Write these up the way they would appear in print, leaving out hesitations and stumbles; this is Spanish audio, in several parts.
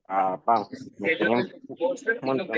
Ah, vamos. Me quedé un montón.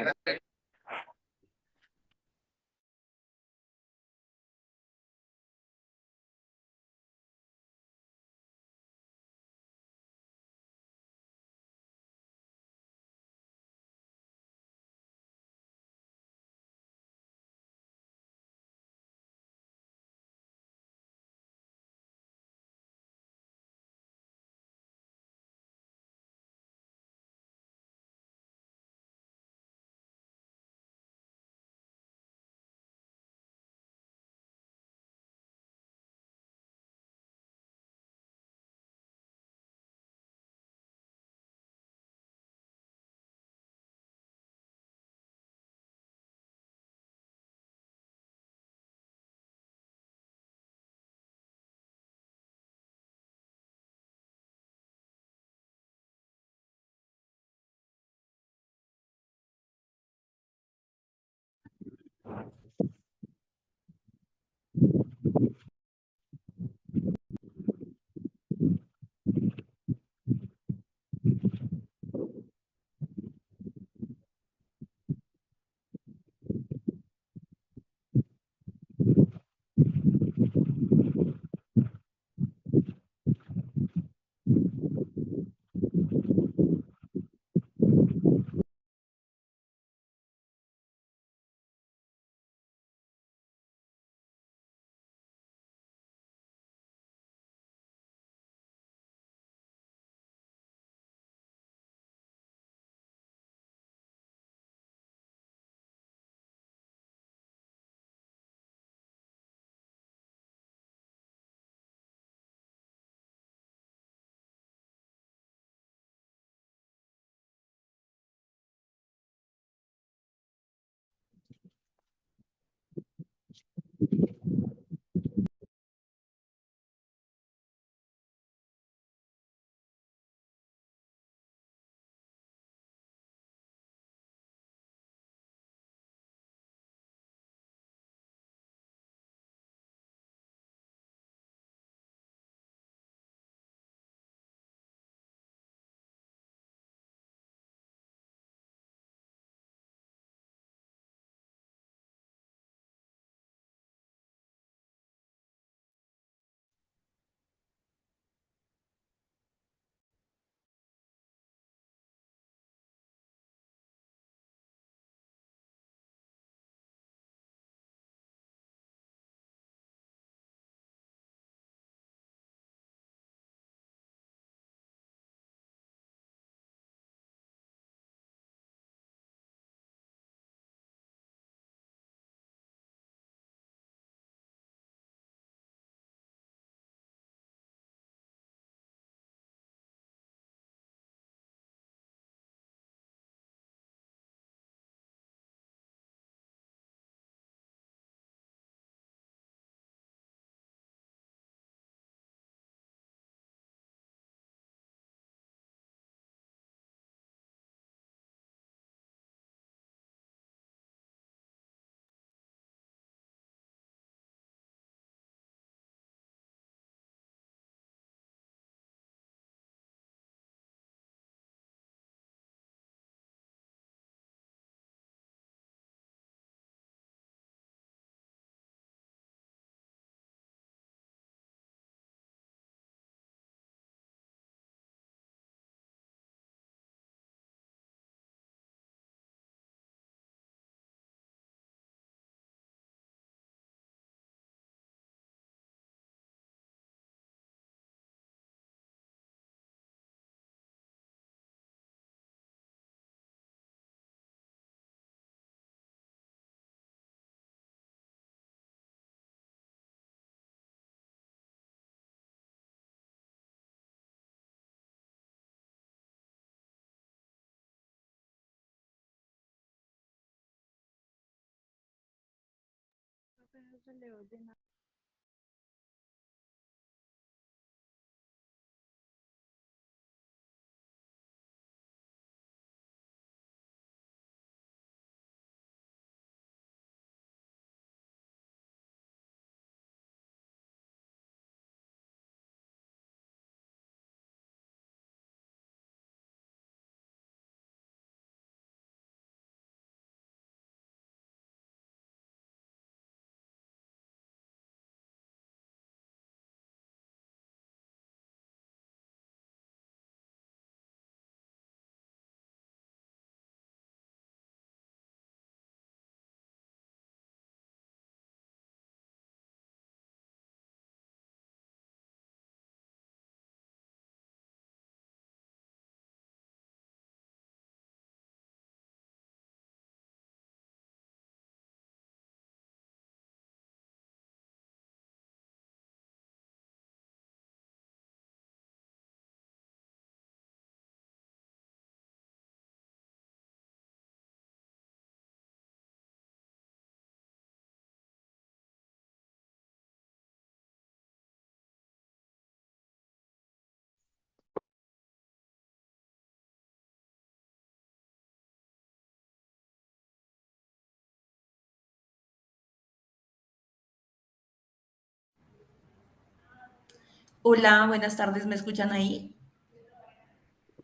Hola, buenas tardes, ¿me escuchan ahí?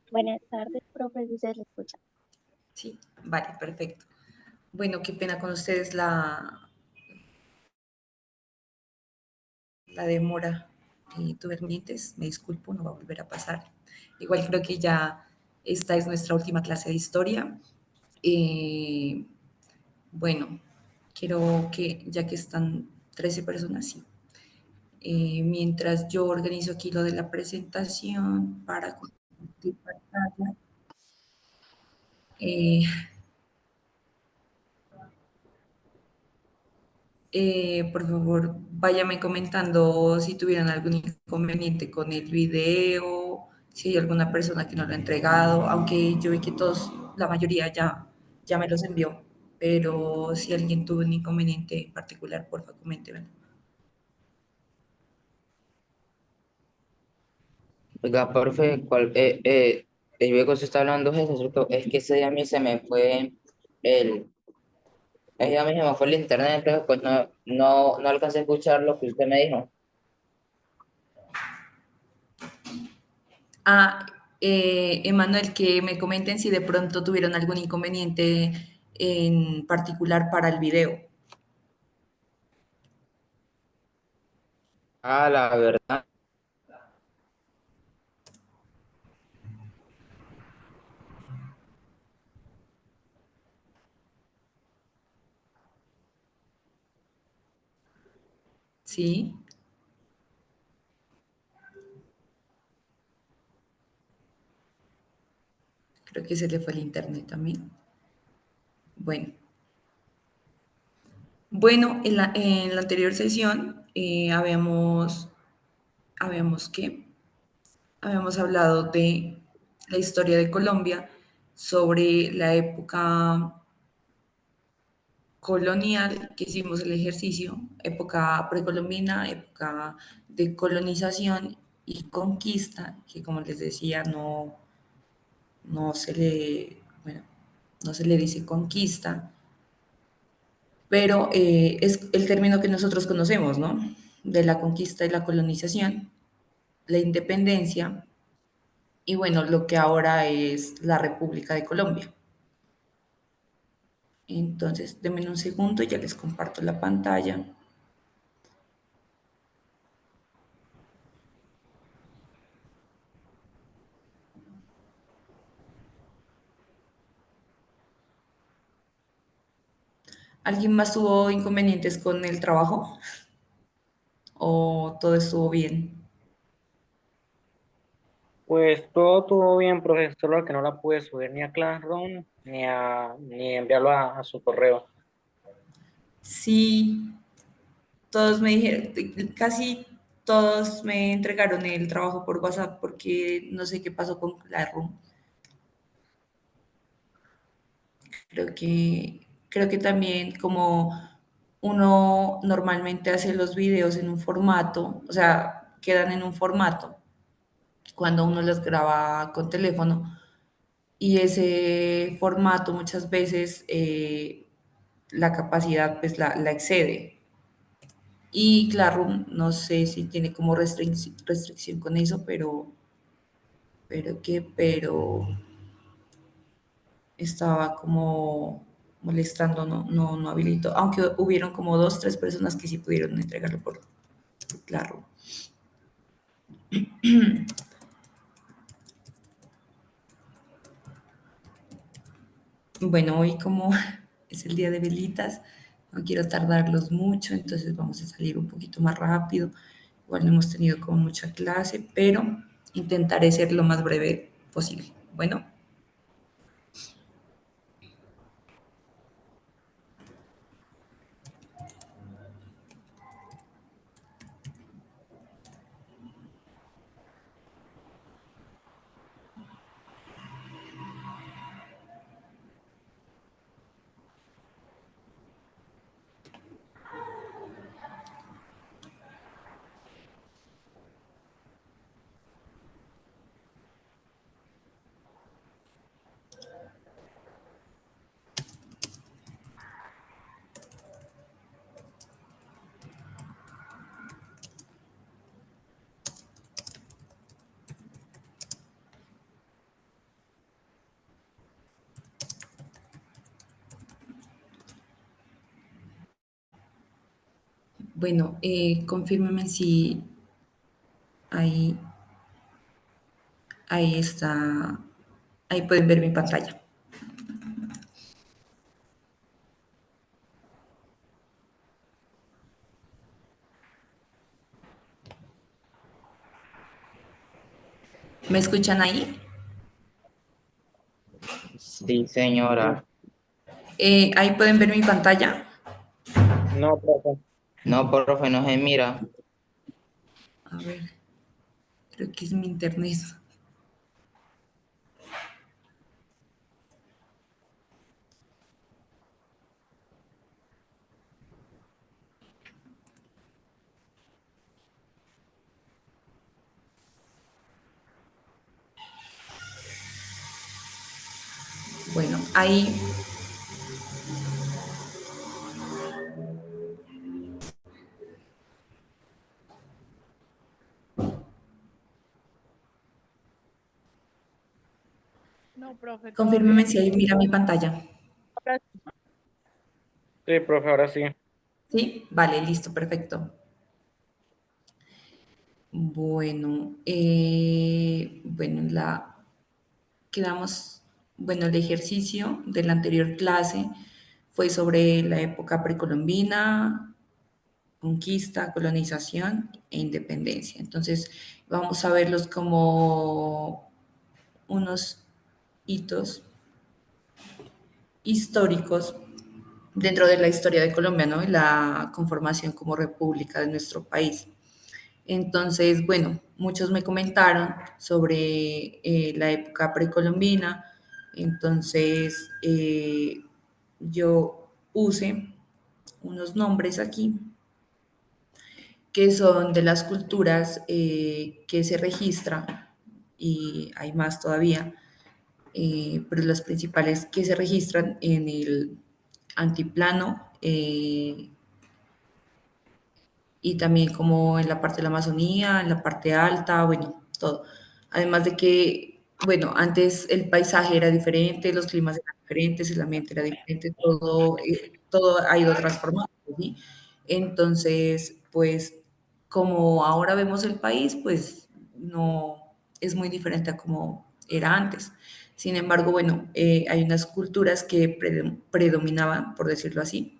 Buenas tardes, profe, si se le escucha. Sí, vale, perfecto. Bueno, qué pena con ustedes la demora. Tuve pendientes, me disculpo, no va a volver a pasar. Igual creo que ya esta es nuestra última clase de historia. Eh, bueno, quiero que, ya que están 13 personas, sí. Mientras yo organizo aquí lo de la presentación para compartir pantalla, eh, por favor, váyame comentando si tuvieron algún inconveniente con el video, si hay alguna persona que no lo ha entregado, aunque yo vi que todos, la mayoría ya me los envió, pero si alguien tuvo un inconveniente en particular, por favor, coméntemelo. Oiga, profe, luego se está hablando de eso, ¿cierto? Es que ese día a mí se me fue el, ese día a mí se me fue el internet, pero pues no alcancé a escuchar lo que usted me dijo. Ah, Emanuel, que me comenten si de pronto tuvieron algún inconveniente en particular para el video. Ah, la verdad, Sí, creo que se le fue el internet también. Bueno. Bueno, en la anterior sesión habíamos, ¿qué? Habíamos hablado de la historia de Colombia, sobre la época colonial, que hicimos el ejercicio, época precolombina, época de colonización y conquista, que como les decía, no se le, bueno, no se le dice conquista, pero es el término que nosotros conocemos, ¿no? De la conquista y la colonización, la independencia y bueno, lo que ahora es la República de Colombia. Entonces, denme un segundo, ya les comparto la pantalla. ¿Alguien más tuvo inconvenientes con el trabajo o todo estuvo bien? Pues todo estuvo bien, profesor, solo que no la pude subir ni a Classroom ni enviarlo a su correo. Sí, todos me dijeron, casi todos me entregaron el trabajo por WhatsApp porque no sé qué pasó con Classroom. Creo que también como uno normalmente hace los videos en un formato, o sea, quedan en un formato cuando uno los graba con teléfono y ese formato muchas veces la capacidad pues la excede. Y Classroom, no sé si tiene como restricción con eso, pero estaba como molestando, no habilitó, aunque hubieron como dos, tres personas que sí pudieron entregarlo por Classroom. Bueno, hoy como es el día de velitas, no quiero tardarlos mucho, entonces vamos a salir un poquito más rápido. Igual no hemos tenido como mucha clase, pero intentaré ser lo más breve posible. Bueno, bueno, confírmeme si ahí, ahí está, ahí pueden ver mi pantalla. ¿Me escuchan ahí? Sí, señora. Ahí pueden ver mi pantalla. No, profe. No, profe, no se mira. A ver, creo que es mi internet. Bueno, ahí, No, profe, todavía confírmeme si ahí mira mi pantalla. ahora Sí, profe, ahora sí. ¿Sí? Vale, listo, perfecto. Bueno, quedamos, bueno, el ejercicio de la anterior clase fue sobre la época precolombina, conquista, colonización e independencia. Entonces, vamos a verlos como unos hitos históricos dentro de la historia de Colombia, ¿no? Y la conformación como república de nuestro país. Entonces, bueno, muchos me comentaron sobre la época precolombina, entonces yo puse unos nombres aquí que son de las culturas que se registran, y hay más todavía, pero las principales que se registran en el antiplano y también como en la parte de la Amazonía, en la parte alta, bueno, todo. Además de que, bueno, antes el paisaje era diferente, los climas eran diferentes, el ambiente era diferente, todo ha ido transformando, ¿sí? Entonces, pues, como ahora vemos el país, pues no es muy diferente a como era antes. Sin embargo, bueno, hay unas culturas que predominaban, por decirlo así,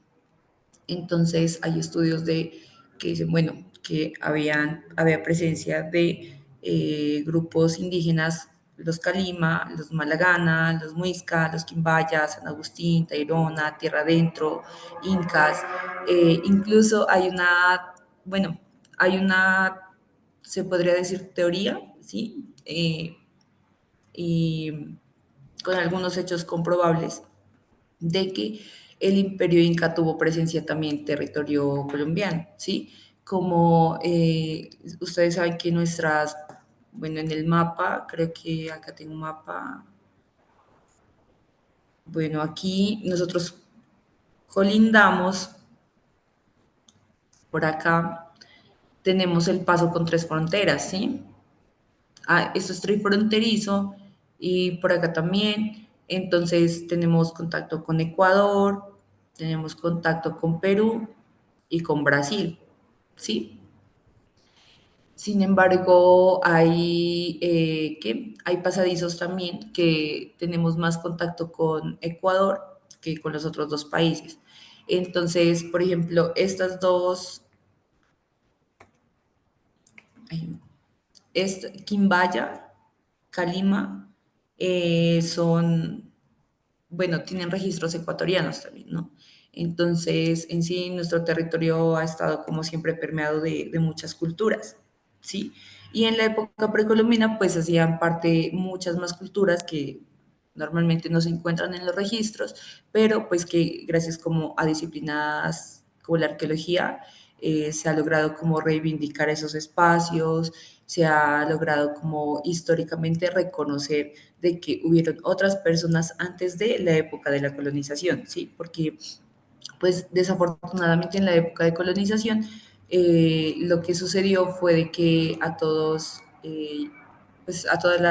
entonces hay estudios que dicen, bueno, que había presencia de grupos indígenas, los Calima, los Malagana, los Muisca, los Quimbaya, San Agustín, Tairona, Tierra Adentro, Incas. Incluso bueno, hay una, se podría decir teoría, ¿sí? Y con algunos hechos comprobables de que el Imperio Inca tuvo presencia también en territorio colombiano, ¿sí? Como ustedes saben que nuestras, bueno, en el mapa, creo que acá tengo un mapa, bueno, aquí nosotros colindamos, por acá tenemos el paso con tres fronteras, ¿sí? Esto es trifronterizo y por acá también. Entonces tenemos contacto con Ecuador, tenemos contacto con Perú y con Brasil, ¿sí? Sin embargo, hay pasadizos también que tenemos más contacto con Ecuador que con los otros dos países. Entonces, por ejemplo, estas dos, Quimbaya, Calima, son, bueno, tienen registros ecuatorianos también, ¿no? Entonces, en sí, nuestro territorio ha estado como siempre permeado de muchas culturas, ¿sí? Y en la época precolombina, pues hacían parte muchas más culturas que normalmente no se encuentran en los registros, pero pues que gracias como a disciplinas como la arqueología, se ha logrado como reivindicar esos espacios, se ha logrado como históricamente reconocer de que hubieron otras personas antes de la época de la colonización, ¿sí? Porque, pues, desafortunadamente en la época de colonización, lo que sucedió fue de que a todos, pues, a todos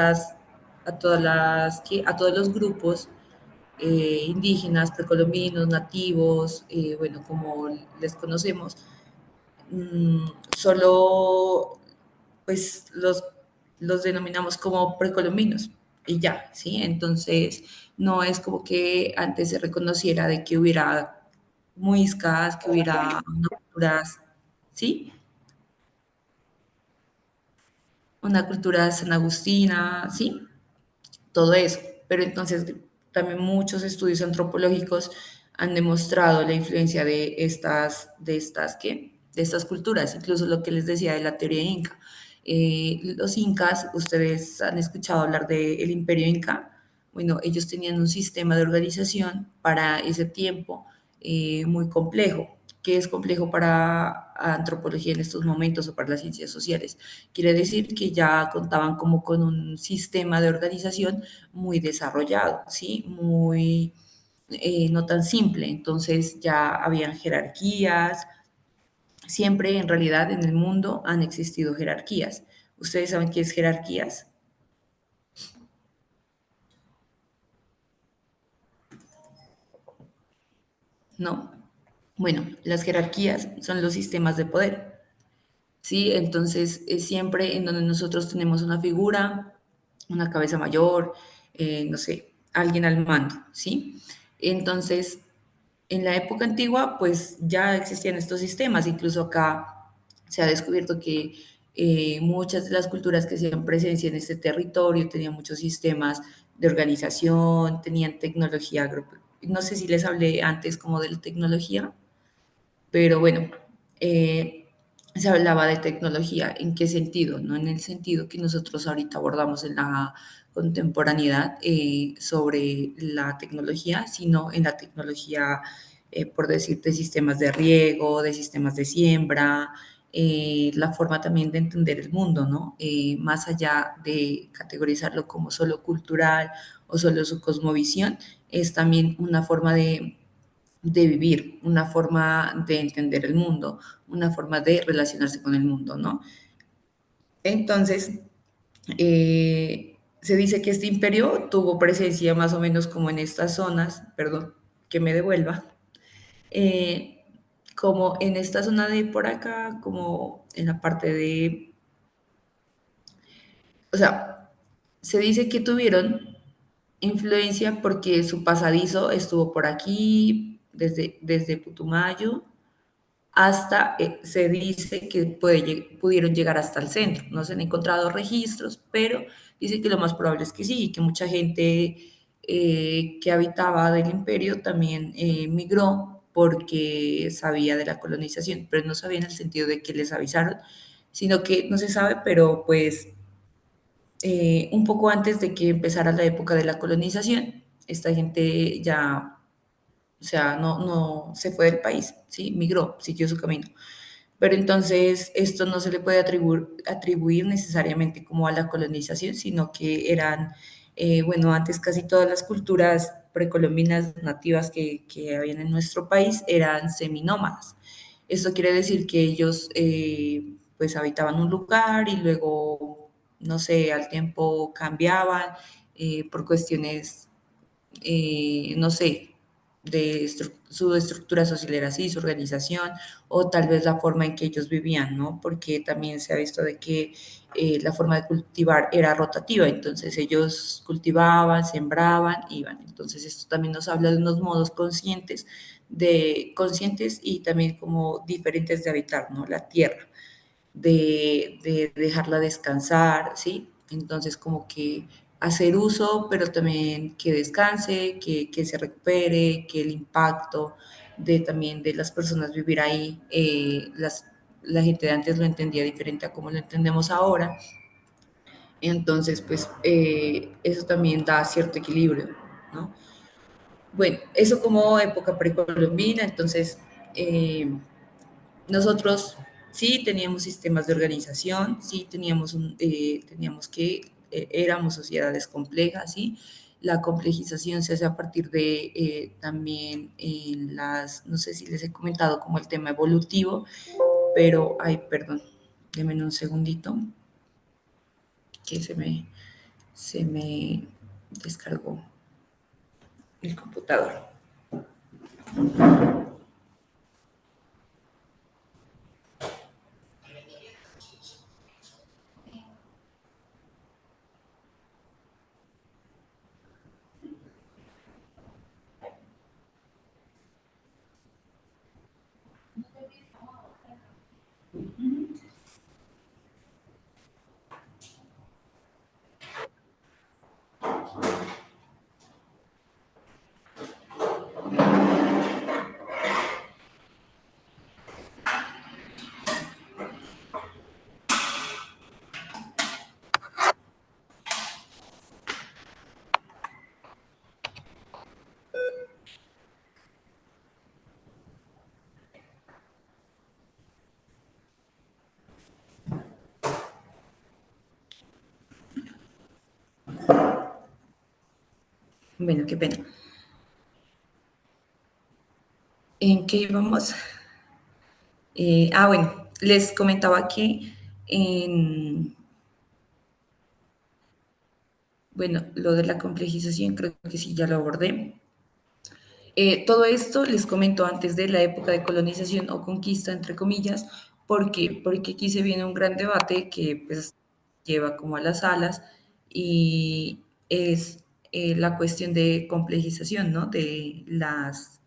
los grupos indígenas, precolombinos, nativos, bueno, como les conocemos, solo pues los denominamos como precolombinos y ya, ¿sí? Entonces, no es como que antes se reconociera de que hubiera muiscas, que hubiera una cultura, ¿sí? Una cultura sanagustina, ¿sí? Todo eso. Pero entonces también muchos estudios antropológicos han demostrado la influencia ¿qué? De estas culturas, incluso lo que les decía de la teoría inca. Los incas, ustedes han escuchado hablar del Imperio Inca. Bueno, ellos tenían un sistema de organización para ese tiempo muy complejo. ¿Qué es complejo para antropología en estos momentos o para las ciencias sociales? Quiere decir que ya contaban como con un sistema de organización muy desarrollado, ¿sí? Muy, no tan simple. Entonces ya habían jerarquías. Siempre en realidad en el mundo han existido jerarquías. ¿Ustedes saben qué es jerarquías? No. Bueno, las jerarquías son los sistemas de poder, ¿sí? Entonces, es siempre en donde nosotros tenemos una figura, una cabeza mayor, no sé, alguien al mando, ¿sí? Entonces, en la época antigua, pues ya existían estos sistemas, incluso acá se ha descubierto que muchas de las culturas que hacían presencia en este territorio tenían muchos sistemas de organización, tenían tecnología, no sé si les hablé antes como de la tecnología, pero bueno, eh, se hablaba de tecnología. ¿En qué sentido? No en el sentido que nosotros ahorita abordamos en la contemporaneidad sobre la tecnología, sino en la tecnología, por decir, de sistemas de riego, de sistemas de siembra, la forma también de entender el mundo, ¿no? Más allá de categorizarlo como solo cultural o solo su cosmovisión, es también una forma de vivir, una forma de entender el mundo, una forma de relacionarse con el mundo, ¿no? Entonces, se dice que este imperio tuvo presencia más o menos como en estas zonas, perdón, que me devuelva, eh, como en esta zona de por acá, como en la parte de, o sea, se dice que tuvieron influencia porque su pasadizo estuvo por aquí, desde Putumayo, hasta se dice que pudieron llegar hasta el centro. No se han encontrado registros, pero dice que lo más probable es que sí, y que mucha gente que habitaba del imperio también migró porque sabía de la colonización, pero no sabía en el sentido de que les avisaron, sino que no se sabe, pero pues un poco antes de que empezara la época de la colonización, esta gente ya sea, no se fue del país, ¿sí? Migró, siguió su camino. Pero entonces esto no se le puede atribuir necesariamente como a la colonización, sino que eran, bueno, antes casi todas las culturas precolombinas nativas que habían en nuestro país eran seminómadas. Esto quiere decir que ellos pues habitaban un lugar y luego, no sé, al tiempo cambiaban por cuestiones no sé, de su estructura social era así, su organización, o tal vez la forma en que ellos vivían, ¿no? Porque también se ha visto de que la forma de cultivar era rotativa, entonces ellos cultivaban, sembraban, iban. Entonces esto también nos habla de unos modos conscientes y también como diferentes de habitar, ¿no? La tierra de dejarla descansar, ¿sí? Entonces, como que hacer uso, pero también que descanse, que se recupere, que el impacto de también de las personas vivir ahí, la gente de antes lo entendía diferente a como lo entendemos ahora. Entonces, pues eso también da cierto equilibrio, ¿no? Bueno, eso como época precolombina, entonces nosotros sí teníamos sistemas de organización, sí teníamos que, éramos sociedades complejas, ¿sí? La complejización se hace a partir de también no sé si les he comentado como el tema evolutivo, pero, ay, perdón, denme un segundito, que se me descargó el computador. Bueno, qué pena. ¿En qué íbamos? Bueno, les comentaba que en, bueno, lo de la complejización creo que sí ya lo abordé. Todo esto les comento antes de la época de colonización o conquista, entre comillas, porque aquí se viene un gran debate que pues, lleva como a las alas y es la cuestión de complejización, ¿no? De las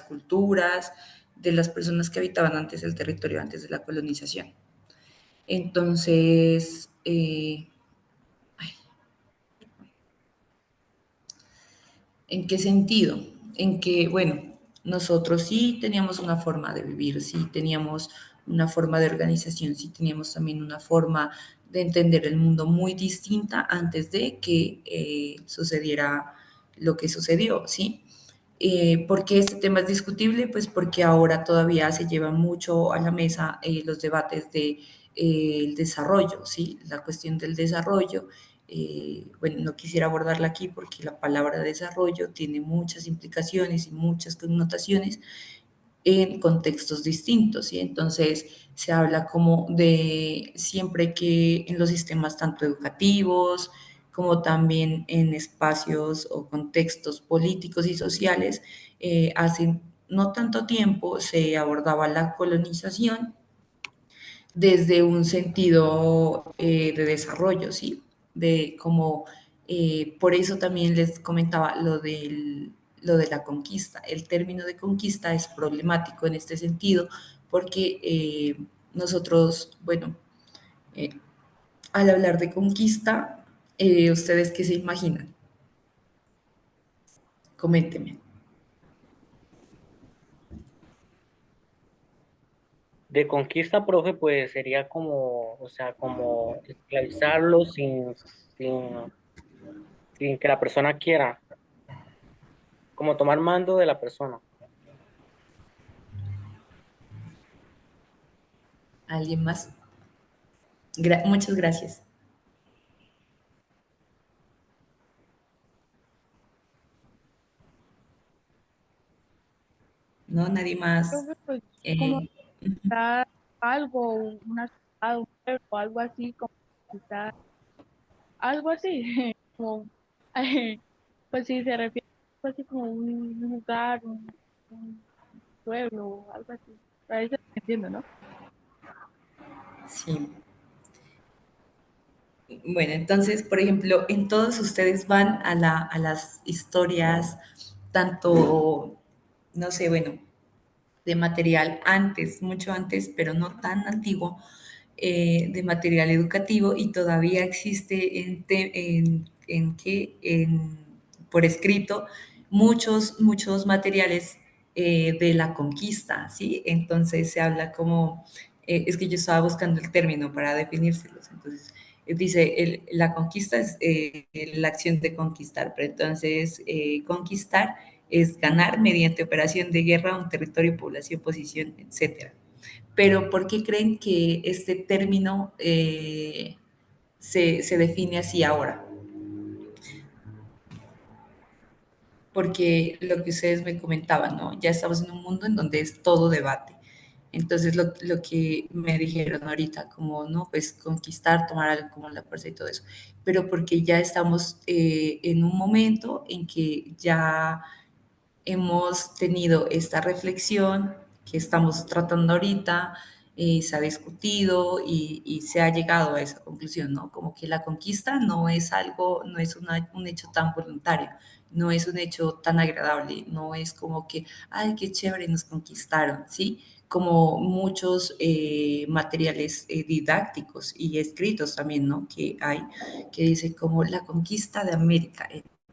culturas, de las personas que habitaban antes el territorio, antes de la colonización. Entonces, ¿en qué sentido? En que, bueno, nosotros sí teníamos una forma de vivir, sí teníamos una forma de organización, sí teníamos también una forma de entender el mundo muy distinta antes de que sucediera lo que sucedió, ¿sí? ¿Por qué este tema es discutible? Pues porque ahora todavía se llevan mucho a la mesa los debates de el desarrollo, ¿sí? La cuestión del desarrollo. Bueno, no quisiera abordarla aquí porque la palabra desarrollo tiene muchas implicaciones y muchas connotaciones en contextos distintos, ¿sí? Entonces, se habla como de siempre que en los sistemas tanto educativos como también en espacios o contextos políticos y sociales, hace no tanto tiempo se abordaba la colonización desde un sentido de desarrollo, ¿sí? De como, por eso también les comentaba lo de la conquista. El término de conquista es problemático en este sentido porque nosotros, bueno, eh, al hablar de conquista, ¿ustedes qué se imaginan? Coméntenme. De conquista, profe, pues sería como, o sea, como esclavizarlo sin, sin que la persona quiera, como tomar mando de la persona. ¿Alguien más? Muchas gracias. ¿No? Nadie más. Profe, pues como Eh, está algo, una ciudad, un pueblo, algo así, como quizás, algo así, como, pues si se refiere a algo así como un lugar, un pueblo, algo así. A eso entiendo, ¿no? sí. Bueno, entonces, por ejemplo, en todos ustedes van a las historias, tanto, no sé, bueno, de material antes, mucho antes, pero no tan antiguo, de material educativo y todavía existe por escrito muchos materiales de la conquista, ¿sí? Entonces se habla como, es que yo estaba buscando el término para definírselos, entonces dice, la conquista es la acción de conquistar, pero entonces conquistar es ganar mediante operación de guerra un territorio, población, posición, etcétera. Pero ¿por qué creen que este término se define así ahora? Porque lo que ustedes me comentaban, ¿no? Ya estamos en un mundo en donde es todo debate. Entonces, lo que me dijeron ahorita, como, no, pues conquistar, tomar algo como la fuerza y todo eso, pero porque ya estamos en un momento en que ya hemos tenido esta reflexión que estamos tratando ahorita, se ha discutido y se ha llegado a esa conclusión, ¿no? Como que la conquista no es algo, no es un hecho tan voluntario, no es un hecho tan agradable, no es como que, ay, qué chévere, nos conquistaron, ¿sí? Como muchos materiales didácticos y escritos también, ¿no? Que hay, que dice como la conquista de América.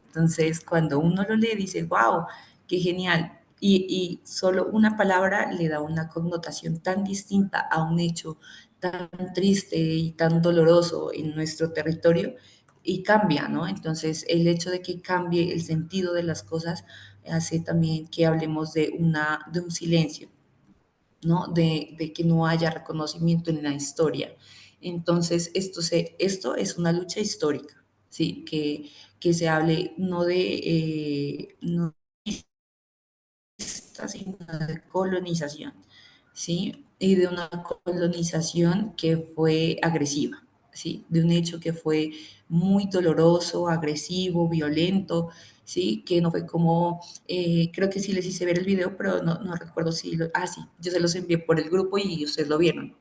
Entonces, cuando uno lo lee, dice, wow, qué genial. Y solo una palabra le da una connotación tan distinta a un hecho tan triste y tan doloroso en nuestro territorio y cambia, ¿no? Entonces, el hecho de que cambie el sentido de las cosas hace también que hablemos de un silencio, ¿no? De que no haya reconocimiento en la historia. Entonces, esto es una lucha histórica, ¿sí? Que se hable no no sino de colonización, ¿sí? Y de una colonización que fue agresiva, ¿sí? De un hecho que fue muy doloroso, agresivo, violento, ¿sí? Que no fue como, creo que sí les hice ver el video, pero no recuerdo si sí, yo se los envié por el grupo y ustedes lo vieron,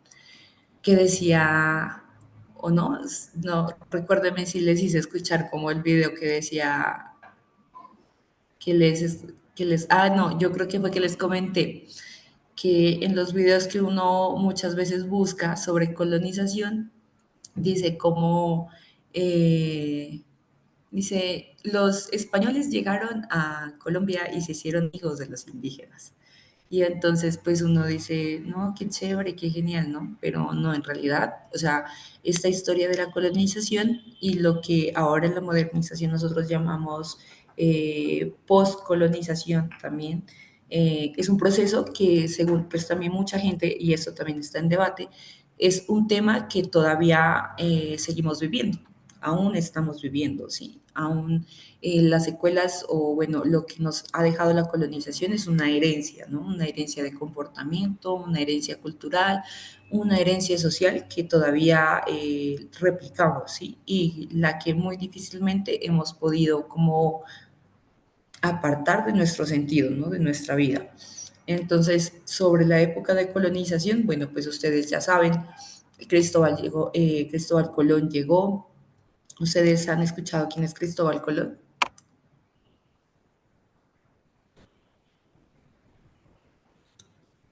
que decía, o no, recuérdeme si les hice escuchar como el video que decía que no, yo creo que fue que les comenté que en los videos que uno muchas veces busca sobre colonización, dice como, eh, dice, los españoles llegaron a Colombia y se hicieron hijos de los indígenas. Y entonces, pues uno dice, no, qué chévere, qué genial, ¿no? Pero no, en realidad, o sea, esta historia de la colonización y lo que ahora en la modernización nosotros llamamos postcolonización también, es un proceso que según pues también mucha gente, y esto también está en debate, es un tema que todavía seguimos viviendo, aún estamos viviendo, sí, aún las secuelas o bueno, lo que nos ha dejado la colonización es una herencia, ¿no? Una herencia de comportamiento, una herencia cultural, una herencia social que todavía replicamos, ¿sí? Y la que muy difícilmente hemos podido como apartar de nuestro sentido, ¿no? De nuestra vida. Entonces, sobre la época de colonización, bueno, pues ustedes ya saben, Cristóbal Colón llegó. ¿Ustedes han escuchado quién es Cristóbal Colón?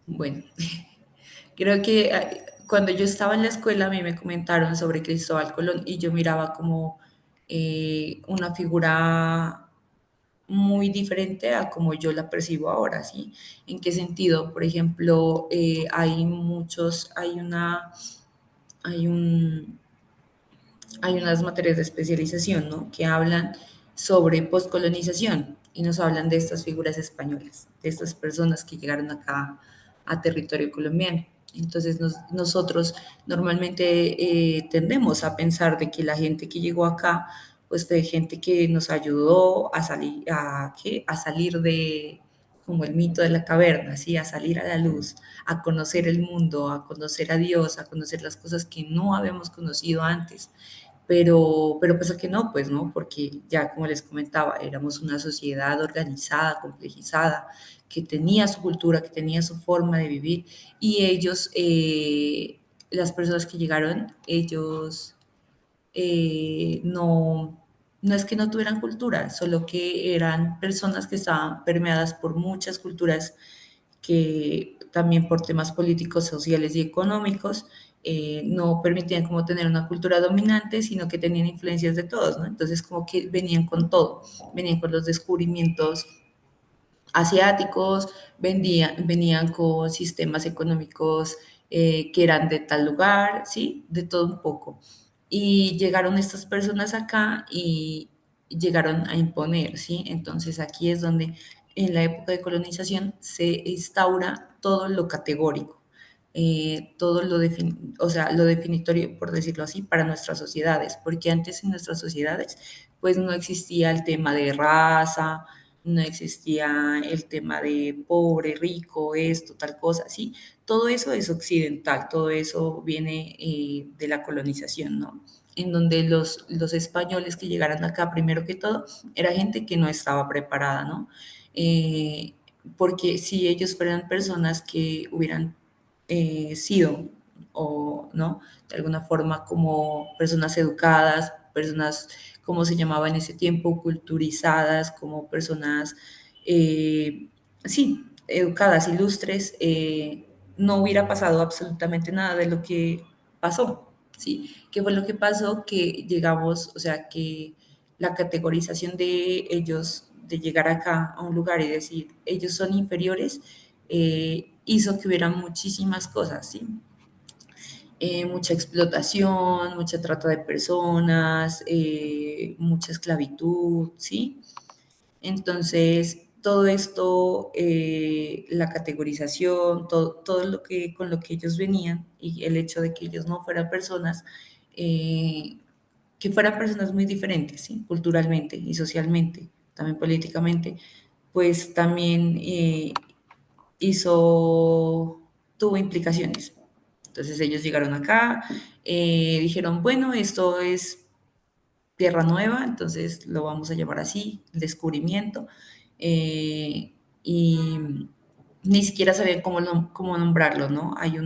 Bueno, creo que cuando yo estaba en la escuela a mí me comentaron sobre Cristóbal Colón y yo miraba como una figura muy diferente a como yo la percibo ahora, ¿sí? ¿En qué sentido? Por ejemplo, hay un, hay unas materias de especialización, ¿no? Que hablan sobre postcolonización y nos hablan de estas figuras españolas, de estas personas que llegaron acá a territorio colombiano. Entonces nosotros normalmente tendemos a pensar de que la gente que llegó acá, pues fue gente que nos ayudó a salir, ¿qué? A salir de como el mito de la caverna, ¿sí? A salir a la luz, a conocer el mundo, a conocer a Dios, a conocer las cosas que no habíamos conocido antes. Pero pasa que no, pues no, porque ya como les comentaba, éramos una sociedad organizada, complejizada, que tenía su cultura, que tenía su forma de vivir, y ellos, las personas que llegaron, ellos no es que no tuvieran cultura, solo que eran personas que estaban permeadas por muchas culturas que también por temas políticos, sociales y económicos no permitían como tener una cultura dominante, sino que tenían influencias de todos, ¿no? Entonces como que venían con todo, venían con los descubrimientos asiáticos, venían con sistemas económicos que eran de tal lugar, ¿sí? De todo un poco. Y llegaron estas personas acá y llegaron a imponer, ¿sí? Entonces aquí es donde en la época de colonización se instaura todo lo categórico, todo o sea, lo definitorio, por decirlo así, para nuestras sociedades, porque antes en nuestras sociedades pues no existía el tema de raza, no existía el tema de pobre, rico, esto, tal cosa, ¿sí? Todo eso es occidental, todo eso viene de la colonización, ¿no? En donde los españoles que llegaron acá, primero que todo, era gente que no estaba preparada, ¿no? Eh, porque si ellos fueran personas que hubieran sido, o, ¿no? De alguna forma como personas educadas, personas como se llamaba en ese tiempo, culturizadas, como personas, sí, educadas, ilustres, no hubiera pasado absolutamente nada de lo que pasó, ¿sí? ¿Qué fue lo que pasó? Que llegamos, o sea, que la categorización de ellos, de llegar acá a un lugar y decir, ellos son inferiores, hizo que hubiera muchísimas cosas, ¿sí? Mucha explotación, mucha trata de personas, mucha esclavitud, ¿sí? Entonces, todo esto, la categorización, todo lo que, con lo que ellos venían y el hecho de que ellos no fueran personas, eh, que fueran personas muy diferentes, ¿sí? Culturalmente y socialmente, también políticamente, pues también tuvo implicaciones. Entonces ellos llegaron acá, dijeron, bueno, esto es tierra nueva, entonces lo vamos a llamar así, el descubrimiento, y ni siquiera sabían cómo nombrarlo, ¿no? Hay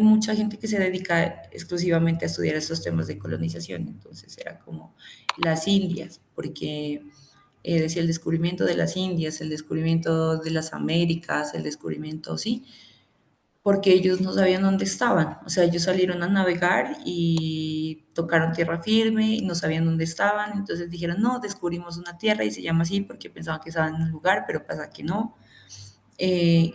mucha gente que se dedica exclusivamente a estudiar estos temas de colonización, entonces era como las Indias, porque decía el descubrimiento de las Indias, el descubrimiento de las Américas, el descubrimiento, sí, porque ellos no sabían dónde estaban. O sea, ellos salieron a navegar y tocaron tierra firme y no sabían dónde estaban. Entonces dijeron, no, descubrimos una tierra y se llama así porque pensaban que estaban en un lugar, pero pasa que no.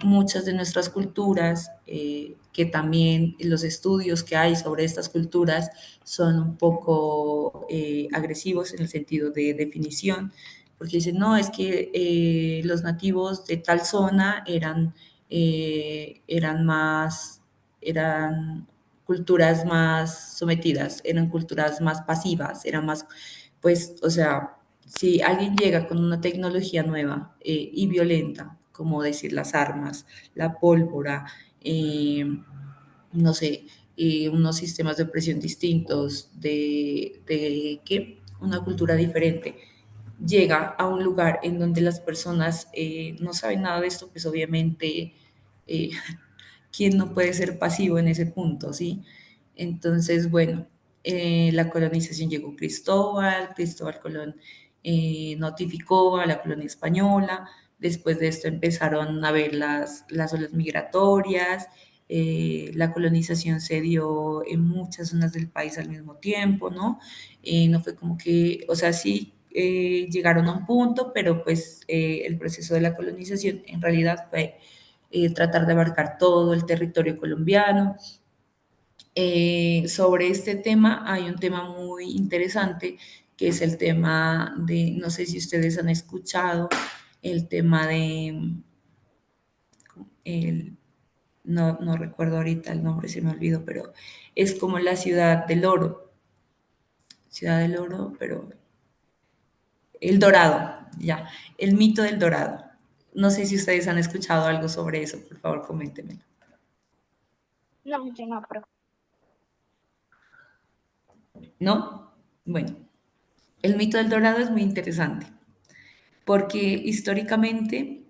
Muchas de nuestras culturas, que también los estudios que hay sobre estas culturas son un poco agresivos en el sentido de definición, porque dicen, no, es que los nativos de tal zona eran más, eran culturas más sometidas, eran culturas más pasivas, eran más, pues, o sea, si alguien llega con una tecnología nueva y violenta, como decir las armas, la pólvora, no sé, unos sistemas de opresión distintos, ¿qué? Una cultura diferente, llega a un lugar en donde las personas no saben nada de esto, pues obviamente, eh, ¿quién no puede ser pasivo en ese punto, sí? Entonces, bueno, la colonización llegó Cristóbal Colón notificó a la colonia española, después de esto empezaron a ver las olas migratorias, la colonización se dio en muchas zonas del país al mismo tiempo, ¿no? No fue como que, o sea, sí llegaron a un punto, pero pues el proceso de la colonización en realidad fue tratar de abarcar todo el territorio colombiano. Sobre este tema hay un tema muy interesante que es el tema de, no sé si ustedes han escuchado, el tema de el no recuerdo ahorita el nombre, se me olvidó, pero es como la ciudad del oro, pero el Dorado, ya, el mito del Dorado. No sé si ustedes han escuchado algo sobre eso, por favor, coméntenmelo. No, yo no, profe. ¿No? Bueno, el mito del Dorado es muy interesante porque históricamente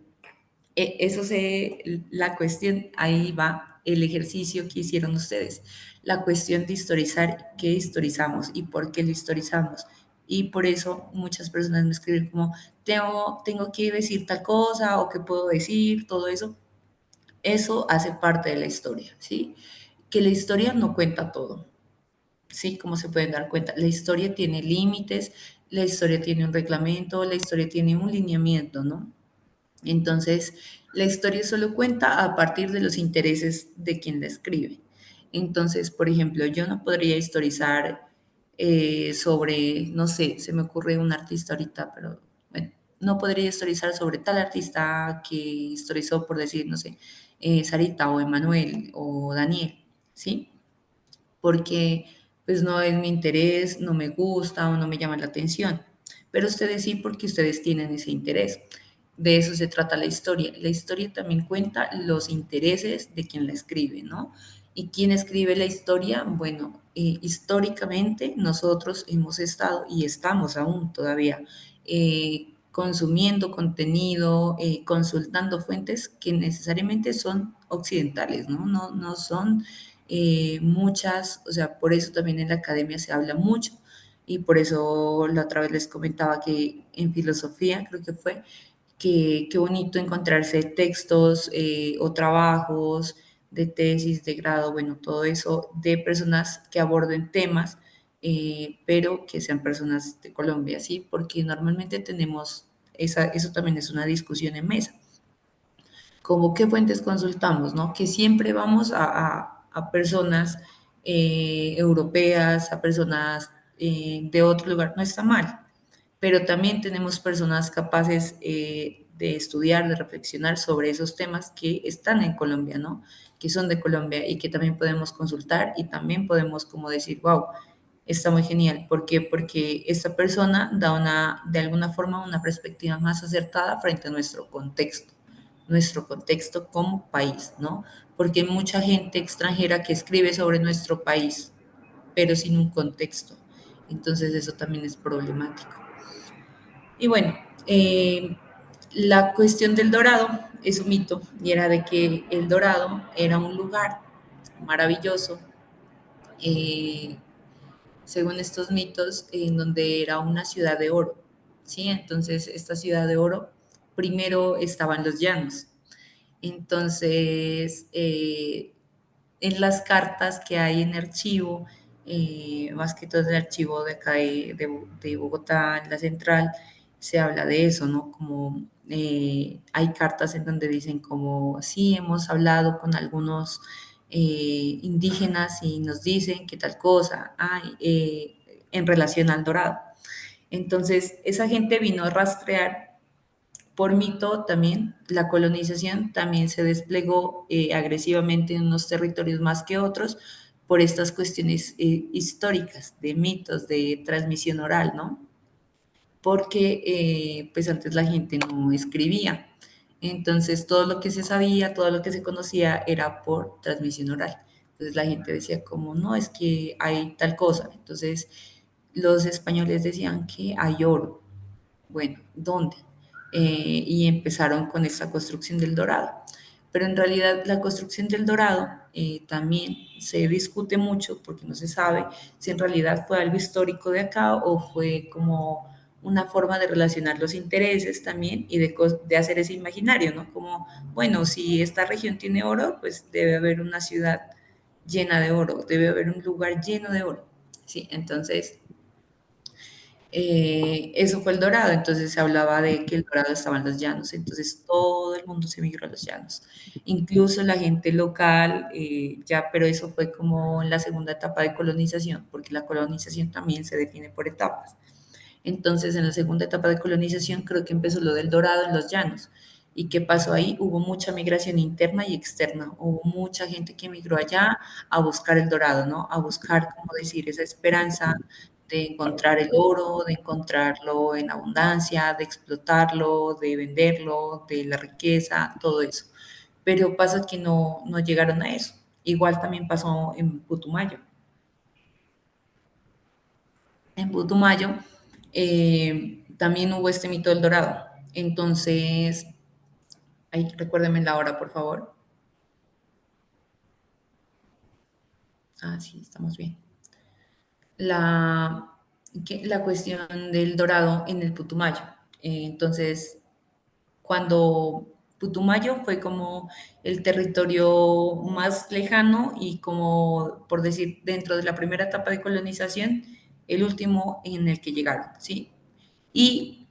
la cuestión, ahí va el ejercicio que hicieron ustedes, la cuestión de historizar qué historizamos y por qué lo historizamos. Y por eso muchas personas me escriben como, tengo que decir tal cosa o qué puedo decir, todo eso. Eso hace parte de la historia, ¿sí? Que la historia no cuenta todo, ¿sí? Como se pueden dar cuenta, la historia tiene límites, la historia tiene un reglamento, la historia tiene un lineamiento, ¿no? Entonces, la historia solo cuenta a partir de los intereses de quien la escribe. Entonces, por ejemplo, yo no podría historizar sobre, no sé, se me ocurre un artista ahorita, pero bueno, no podría historizar sobre tal artista que historizó, por decir, no sé, Sarita o Emanuel o Daniel, ¿sí? Porque pues no es mi interés, no me gusta o no me llama la atención. Pero ustedes sí, porque ustedes tienen ese interés. De eso se trata la historia. La historia también cuenta los intereses de quien la escribe, ¿no? ¿Y quién escribe la historia? Bueno, históricamente nosotros hemos estado y estamos aún todavía consumiendo contenido, consultando fuentes que necesariamente son occidentales, ¿no? No son muchas, o sea, por eso también en la academia se habla mucho y por eso la otra vez les comentaba que en filosofía, creo que fue, que qué bonito encontrarse textos o trabajos de tesis, de grado, bueno, todo eso de personas que aborden temas, pero que sean personas de Colombia, ¿sí? Porque normalmente tenemos, eso también es una discusión en mesa como qué fuentes consultamos, ¿no? Que siempre vamos a personas europeas, a personas de otro lugar, no está mal, pero también tenemos personas capaces de estudiar, de reflexionar sobre esos temas que están en Colombia, ¿no? Que son de Colombia y que también podemos consultar y también podemos como decir, wow, está muy genial. ¿Por qué? Porque esta persona da de alguna forma una perspectiva más acertada frente a nuestro contexto como país, ¿no? Porque hay mucha gente extranjera que escribe sobre nuestro país, pero sin un contexto. Entonces eso también es problemático. Y bueno, la cuestión del Dorado es un mito y era de que el Dorado era un lugar maravilloso, eh, según estos mitos, en donde era una ciudad de oro, ¿sí? Entonces, esta ciudad de oro, primero estaban los llanos. Entonces, en las cartas que hay en archivo, más que todo el archivo de acá de Bogotá, en la central, se habla de eso, ¿no? Como hay cartas en donde dicen como, sí, hemos hablado con algunos indígenas y nos dicen que tal cosa hay en relación al dorado. Entonces, esa gente vino a rastrear por mito también, la colonización también se desplegó agresivamente en unos territorios más que otros por estas cuestiones históricas, de mitos, de transmisión oral, ¿no? Porque pues antes la gente no escribía. Entonces todo lo que se sabía, todo lo que se conocía era por transmisión oral. Entonces la gente decía como, no, es que hay tal cosa. Entonces los españoles decían que hay oro. Bueno, ¿dónde? Y empezaron con esta construcción del Dorado. Pero en realidad la construcción del Dorado también se discute mucho porque no se sabe si en realidad fue algo histórico de acá o fue como una forma de relacionar los intereses también y de hacer ese imaginario, ¿no? Como, bueno, si esta región tiene oro, pues debe haber una ciudad llena de oro, debe haber un lugar lleno de oro, ¿sí? Entonces, eso fue el Dorado, entonces se hablaba de que el Dorado estaba en los llanos, entonces todo el mundo se migró a los llanos, incluso la gente local, ya, pero eso fue como en la segunda etapa de colonización, porque la colonización también se define por etapas. Entonces, en la segunda etapa de colonización creo que empezó lo del Dorado en los llanos ¿Y qué pasó ahí? Hubo mucha migración interna y externa. Hubo mucha gente que migró allá a buscar el dorado, ¿no? A buscar, como decir, esa esperanza de encontrar el oro, de encontrarlo en abundancia, de explotarlo, de venderlo, de la riqueza, todo eso. Pero pasa que no llegaron a eso. Igual también pasó en Putumayo. En Putumayo también hubo este mito del dorado. Entonces, ay, recuérdeme la hora, por favor. Ah, sí, estamos bien. La, la cuestión del dorado en el Putumayo. Entonces, cuando Putumayo fue como el territorio más lejano y como, por decir, dentro de la primera etapa de colonización, el último en el que llegaron, ¿sí? Y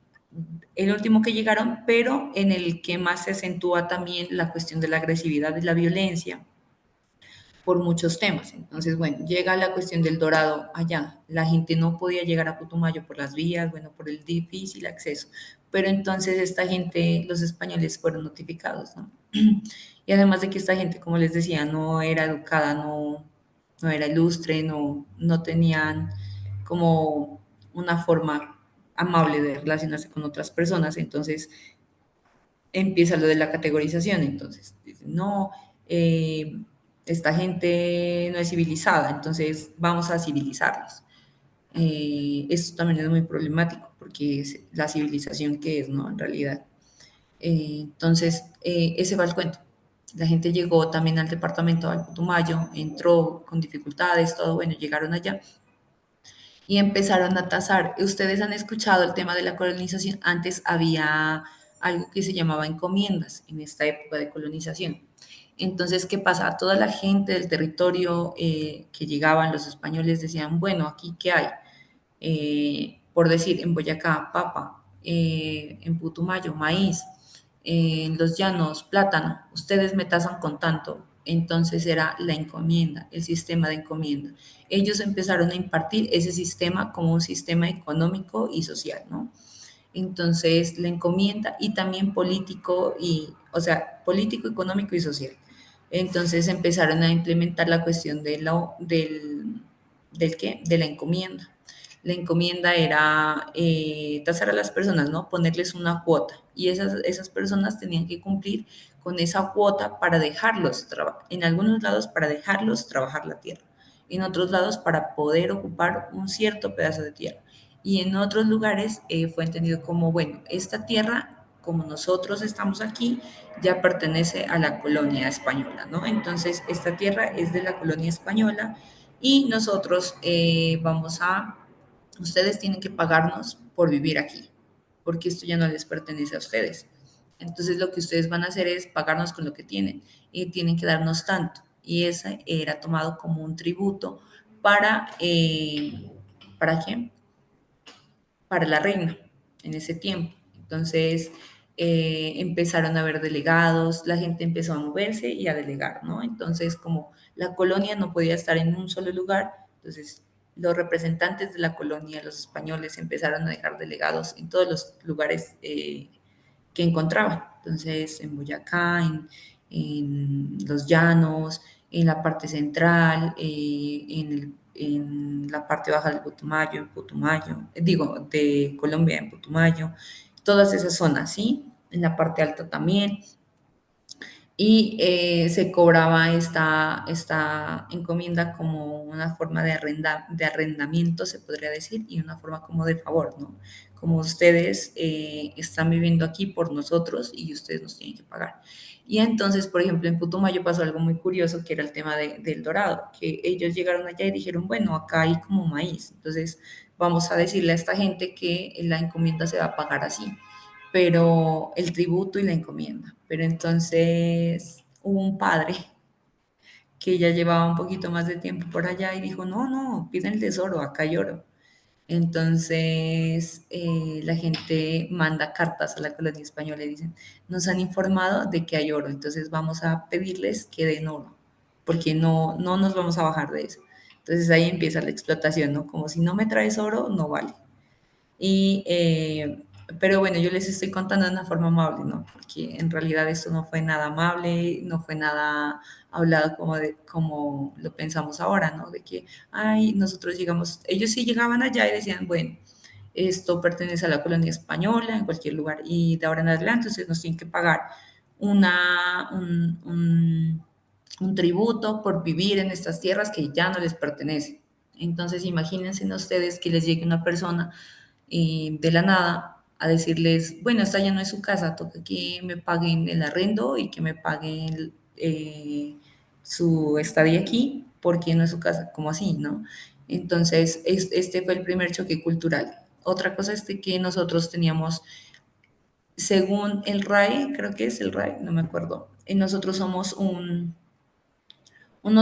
el último que llegaron, pero en el que más se acentúa también la cuestión de la agresividad y la violencia por muchos temas. Entonces, bueno, llega la cuestión del dorado allá. La gente no podía llegar a Putumayo por las vías, bueno, por el difícil acceso. Pero entonces esta gente, los españoles fueron notificados, ¿no? Y además de que esta gente, como les decía, no era educada, no era ilustre, no tenían como una forma amable de relacionarse con otras personas, entonces empieza lo de la categorización, entonces dicen, no, esta gente no es civilizada, entonces vamos a civilizarlos. Esto también es muy problemático porque es la civilización que es, ¿no? En realidad. Entonces, ese va el cuento. La gente llegó también al departamento del Putumayo, entró con dificultades, todo, bueno, llegaron allá y empezaron a tasar. Ustedes han escuchado el tema de la colonización. Antes había algo que se llamaba encomiendas en esta época de colonización. Entonces, ¿qué pasa? Toda la gente del territorio que llegaban, los españoles decían, bueno, aquí ¿qué hay? Por decir, en Boyacá, papa, en Putumayo, maíz, en los llanos, plátano, ustedes me tasan con tanto. Entonces era la encomienda, el sistema de encomienda. Ellos empezaron a impartir ese sistema como un sistema económico y social, ¿no? Entonces, la encomienda y también político y, o sea, político, económico y social. Entonces empezaron a implementar la cuestión del ¿qué? De la encomienda. La encomienda era tasar a las personas, ¿no? Ponerles una cuota y esas personas tenían que cumplir con esa cuota para dejarlos, en algunos lados para dejarlos trabajar la tierra, en otros lados para poder ocupar un cierto pedazo de tierra y en otros lugares fue entendido como, bueno, esta tierra, como nosotros estamos aquí, ya pertenece a la colonia española, ¿no? Entonces, esta tierra es de la colonia española y nosotros ustedes tienen que pagarnos por vivir aquí, porque esto ya no les pertenece a ustedes. Entonces, lo que ustedes van a hacer es pagarnos con lo que tienen y tienen que darnos tanto. Y ese era tomado como un tributo ¿para qué? Para la reina en ese tiempo. Entonces empezaron a haber delegados, la gente empezó a moverse y a delegar, ¿no? Entonces, como la colonia no podía estar en un solo lugar, entonces los representantes de la colonia, los españoles, empezaron a dejar delegados en todos los lugares que encontraban. Entonces, en Boyacá, en los llanos, en la parte central, en la parte baja del Putumayo, en Putumayo, digo, de Colombia, en Putumayo, todas esas zonas, ¿sí? En la parte alta también. Y se cobraba esta encomienda como una forma de arrendamiento, se podría decir, y una forma como de favor, ¿no? Como ustedes están viviendo aquí por nosotros y ustedes nos tienen que pagar. Y entonces, por ejemplo, en Putumayo pasó algo muy curioso, que era el tema del dorado, que ellos llegaron allá y dijeron, bueno, acá hay como maíz, entonces vamos a decirle a esta gente que la encomienda se va a pagar así, pero el tributo y la encomienda. Pero entonces hubo un padre que ya llevaba un poquito más de tiempo por allá y dijo, no, piden el tesoro, acá hay oro. Entonces la gente manda cartas a la colonia española y dicen, nos han informado de que hay oro, entonces vamos a pedirles que den oro, porque no nos vamos a bajar de eso. Entonces ahí empieza la explotación, ¿no? Como si no me traes oro, no vale. Y Pero bueno, yo les estoy contando de una forma amable, ¿no? Porque en realidad esto no fue nada amable, no fue nada hablado como lo pensamos ahora, ¿no? De que, ay, nosotros llegamos, ellos sí llegaban allá y decían, bueno, esto pertenece a la colonia española en cualquier lugar y de ahora en adelante ustedes nos tienen que pagar una, un tributo por vivir en estas tierras que ya no les pertenecen. Entonces, imagínense ustedes que les llegue una persona de la nada a decirles, bueno, esta ya no es su casa, toca que me paguen el arrendo y que me paguen su estadía aquí, porque no es su casa, como así, ¿no? Entonces, este fue el primer choque cultural. Otra cosa es de que nosotros teníamos, según el RAE, creo que es el RAE, no me acuerdo, nosotros somos uno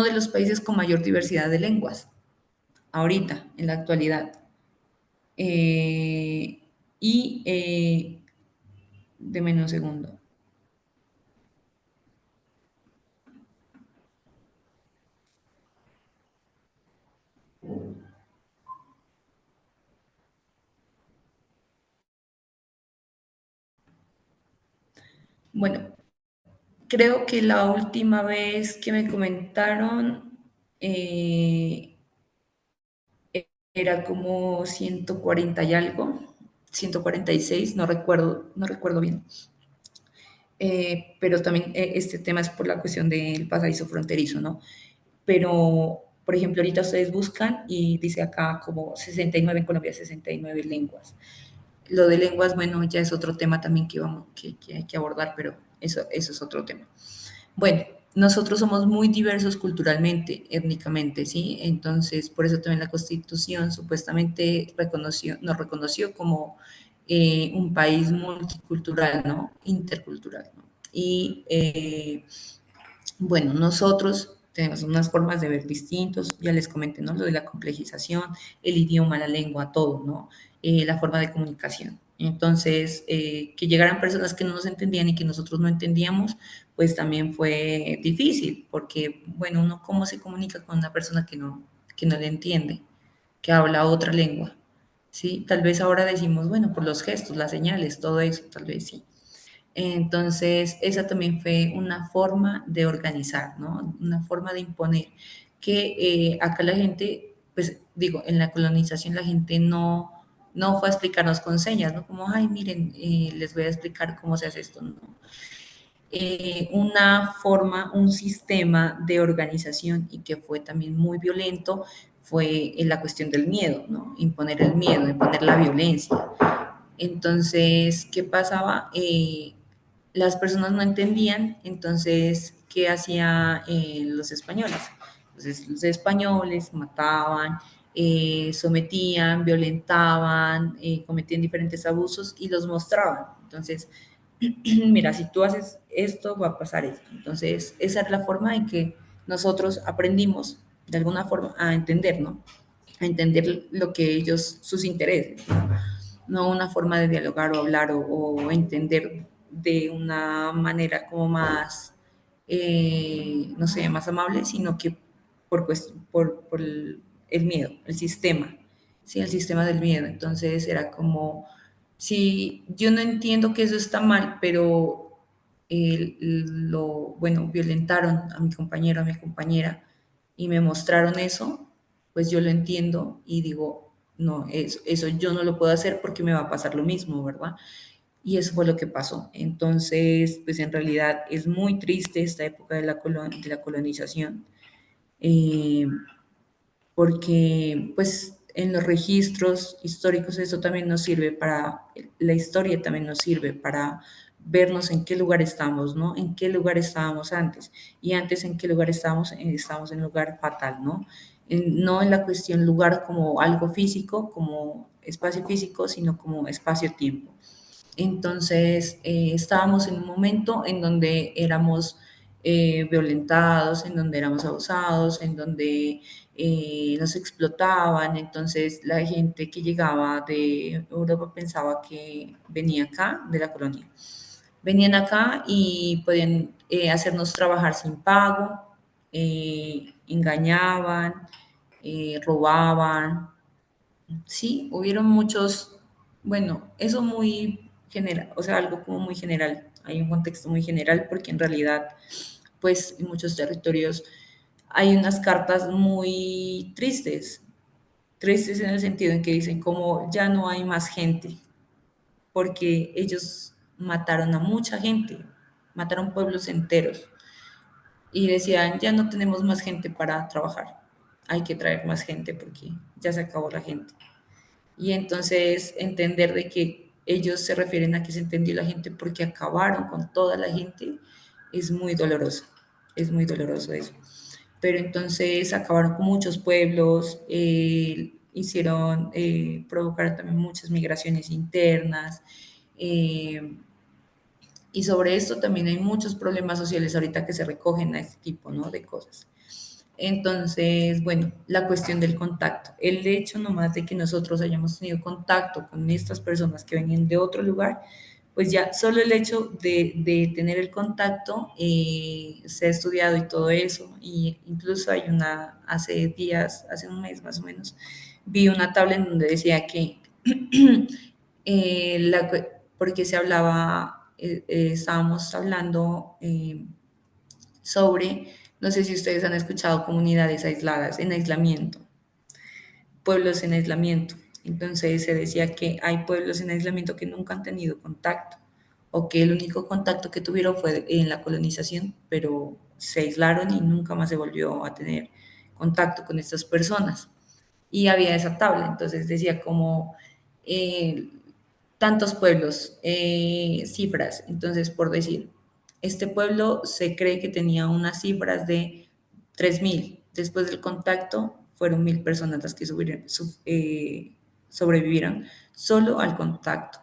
de los países con mayor diversidad de lenguas, ahorita, en la actualidad. Eh, y deme un segundo. Bueno, creo que la última vez que me comentaron eh, era como 140 y algo, 146, no recuerdo bien. Pero también este tema es por la cuestión del pasadizo fronterizo, ¿no? Pero, por ejemplo, ahorita ustedes buscan y dice acá como 69 en Colombia, 69 lenguas. Lo de lenguas, bueno, ya es otro tema también que hay que abordar, pero eso es otro tema. Bueno, nosotros somos muy diversos culturalmente, étnicamente, ¿sí? Entonces, por eso también la Constitución supuestamente nos reconoció como un país multicultural, ¿no? Intercultural, ¿no? Y bueno, nosotros tenemos unas formas de ver distintos, ya les comenté, ¿no? Lo de la complejización, el idioma, la lengua, todo, ¿no? La forma de comunicación. Entonces, que llegaran personas que no nos entendían y que nosotros no entendíamos, pues también fue difícil, porque, bueno, uno cómo se comunica con una persona que no le entiende, que habla otra lengua, ¿sí? Tal vez ahora decimos, bueno, por los gestos, las señales, todo eso, tal vez sí. Entonces, esa también fue una forma de organizar, ¿no? Una forma de imponer, que acá la gente, pues digo, en la colonización la gente no fue a explicarnos con señas, ¿no? Como, ay, miren, les voy a explicar cómo se hace esto, ¿no? Una forma, un sistema de organización y que fue también muy violento fue en la cuestión del miedo, ¿no? Imponer el miedo, imponer la violencia. Entonces, ¿qué pasaba? Las personas no entendían, entonces, ¿qué hacían los españoles? Entonces, los españoles mataban, sometían, violentaban, cometían diferentes abusos y los mostraban. Entonces, mira, si tú haces esto, va a pasar esto. Entonces, esa es la forma en que nosotros aprendimos, de alguna forma, a entender, ¿no? A entender lo que ellos, sus intereses, ¿no? No una forma de dialogar o hablar o entender de una manera como más, no sé, más amable, sino que por el miedo, el sistema, ¿sí? El sistema del miedo. Entonces era como, sí, yo no entiendo que eso está mal, pero bueno, violentaron a mi compañero, a mi compañera, y me mostraron eso, pues yo lo entiendo y digo, no, eso yo no lo puedo hacer porque me va a pasar lo mismo, ¿verdad? Y eso fue lo que pasó. Entonces, pues en realidad es muy triste esta época de la colonización, eh, porque pues en los registros históricos eso también nos sirve para, la historia también nos sirve para vernos en qué lugar estamos, ¿no? En qué lugar estábamos antes. Y antes en qué lugar estábamos, estamos en un lugar fatal, ¿no? No en la cuestión lugar como algo físico, como espacio físico, sino como espacio-tiempo. Entonces, estábamos en un momento en donde éramos violentados, en donde éramos abusados, en donde nos explotaban. Entonces, la gente que llegaba de Europa pensaba que venía acá, de la colonia. Venían acá y podían hacernos trabajar sin pago, engañaban, robaban. Sí, hubieron Bueno, eso muy general, o sea, algo como muy general. Hay un contexto muy general porque en realidad, pues en muchos territorios hay unas cartas muy tristes, tristes en el sentido en que dicen como ya no hay más gente, porque ellos mataron a mucha gente, mataron pueblos enteros y decían ya no tenemos más gente para trabajar, hay que traer más gente porque ya se acabó la gente. Y entonces entender de que ellos se refieren a que se entendió la gente porque acabaron con toda la gente es muy doloroso eso. Pero entonces acabaron con muchos pueblos, hicieron, provocaron también muchas migraciones internas, eh, y sobre esto también hay muchos problemas sociales ahorita que se recogen a este tipo, ¿no? De cosas. Entonces, bueno, la cuestión del contacto. El hecho nomás de que nosotros hayamos tenido contacto con estas personas que venían de otro lugar, pues ya solo el hecho de tener el contacto, se ha estudiado y todo eso, y incluso hay una, hace días, hace un mes más o menos, vi una tabla en donde decía que porque se hablaba, estábamos hablando sobre, no sé si ustedes han escuchado comunidades aisladas, en aislamiento, pueblos en aislamiento. Entonces se decía que hay pueblos en aislamiento que nunca han tenido contacto o que el único contacto que tuvieron fue en la colonización, pero se aislaron y nunca más se volvió a tener contacto con estas personas. Y había esa tabla, entonces decía como eh, tantos pueblos, cifras. Entonces, por decir, este pueblo se cree que tenía unas cifras de 3.000. Después del contacto, fueron 1.000 personas las que sobrevivieron solo al contacto,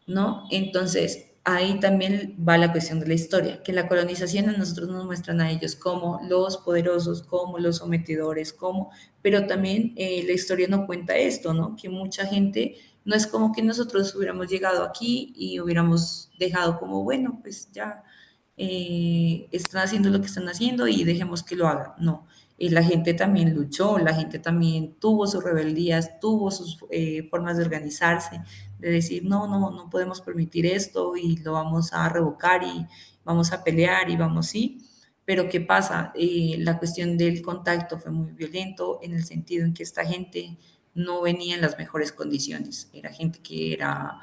¿no? Entonces, ahí también va la cuestión de la historia, que la colonización a nosotros nos muestran a ellos como los poderosos, como los sometedores, como, pero también la historia no cuenta esto, ¿no? Que mucha gente, no es como que nosotros hubiéramos llegado aquí y hubiéramos dejado como, bueno, pues ya están haciendo lo que están haciendo y dejemos que lo hagan, no. La gente también luchó, la gente también tuvo sus rebeldías, tuvo sus formas de organizarse, de decir, no, no, no podemos permitir esto y lo vamos a revocar y vamos a pelear y vamos, sí. Pero ¿qué pasa? La cuestión del contacto fue muy violento en el sentido en que esta gente no venía en las mejores condiciones. Era gente que era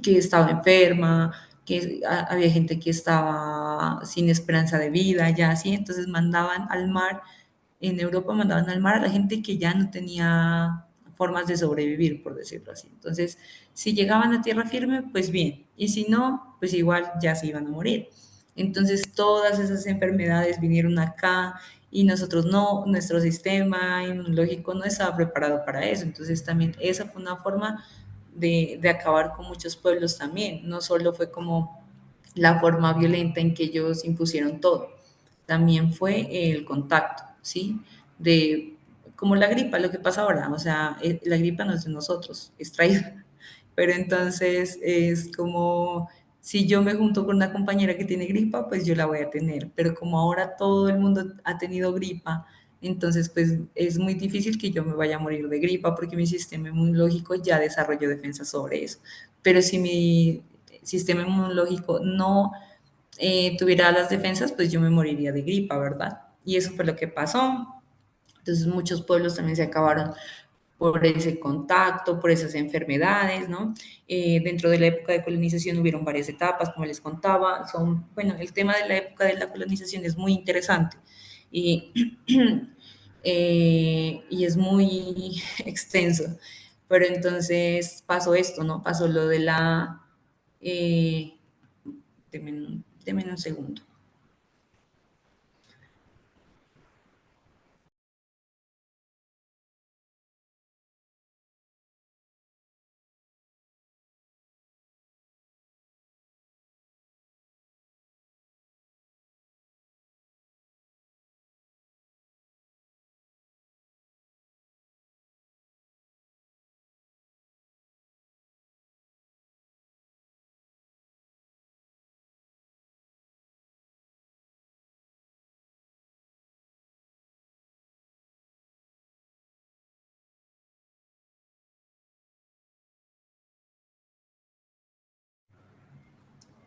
que estaba enferma, que había gente que estaba sin esperanza de vida, ya así, entonces mandaban al mar, en Europa mandaban al mar a la gente que ya no tenía formas de sobrevivir, por decirlo así. Entonces, si llegaban a tierra firme, pues bien, y si no, pues igual ya se iban a morir. Entonces, todas esas enfermedades vinieron acá y nosotros no, nuestro sistema inmunológico no estaba preparado para eso. Entonces, también esa fue una forma de acabar con muchos pueblos también. No solo fue como la forma violenta en que ellos impusieron todo, también fue el contacto, ¿sí? De como la gripa, lo que pasa ahora, o sea, la gripa no es de nosotros, es traída, pero entonces es como si yo me junto con una compañera que tiene gripa, pues yo la voy a tener, pero como ahora todo el mundo ha tenido gripa, entonces pues es muy difícil que yo me vaya a morir de gripa porque mi sistema inmunológico ya desarrolló defensas sobre eso. Pero si mi sistema inmunológico no tuviera las defensas, pues yo me moriría de gripa, ¿verdad? Y eso fue lo que pasó. Entonces muchos pueblos también se acabaron por ese contacto, por esas enfermedades, ¿no? Dentro de la época de colonización hubieron varias etapas, como les contaba, son, bueno, el tema de la época de la colonización es muy interesante y, y es muy extenso, pero entonces pasó esto, ¿no? Pasó lo de la... Eh, deme un segundo.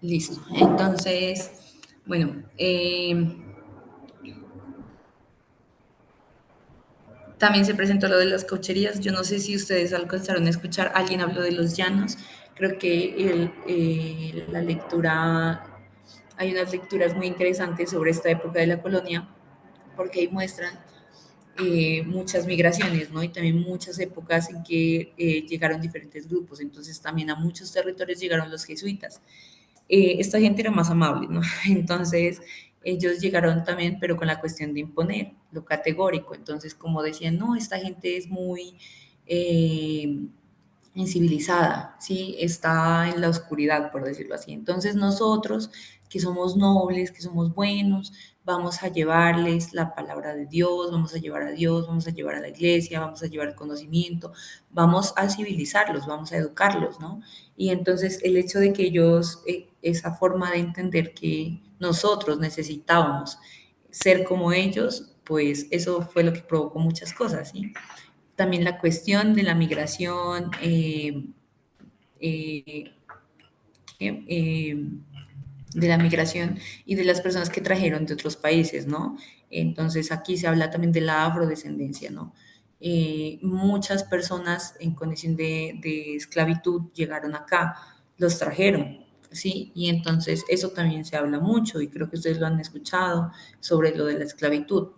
Listo. Entonces, bueno, también se presentó lo de las caucherías. Yo no sé si ustedes alcanzaron a escuchar, alguien habló de los llanos. Creo que la lectura, hay unas lecturas muy interesantes sobre esta época de la colonia, porque ahí muestran muchas migraciones, ¿no? Y también muchas épocas en que llegaron diferentes grupos. Entonces también a muchos territorios llegaron los jesuitas. Esta gente era más amable, ¿no? Entonces, ellos llegaron también, pero con la cuestión de imponer lo categórico. Entonces, como decían, no, esta gente es muy eh, incivilizada, ¿sí? Está en la oscuridad, por decirlo así. Entonces, nosotros, que somos nobles, que somos buenos, vamos a llevarles la palabra de Dios, vamos a llevar a Dios, vamos a llevar a la iglesia, vamos a llevar el conocimiento, vamos a civilizarlos, vamos a educarlos, ¿no? Y entonces el hecho de que ellos, esa forma de entender que nosotros necesitábamos ser como ellos, pues eso fue lo que provocó muchas cosas, ¿sí? También la cuestión de la migración, eh, eh, de la migración y de las personas que trajeron de otros países, ¿no? Entonces aquí se habla también de la afrodescendencia, ¿no? Muchas personas en condición de esclavitud llegaron acá, los trajeron, ¿sí? Y entonces eso también se habla mucho y creo que ustedes lo han escuchado sobre lo de la esclavitud.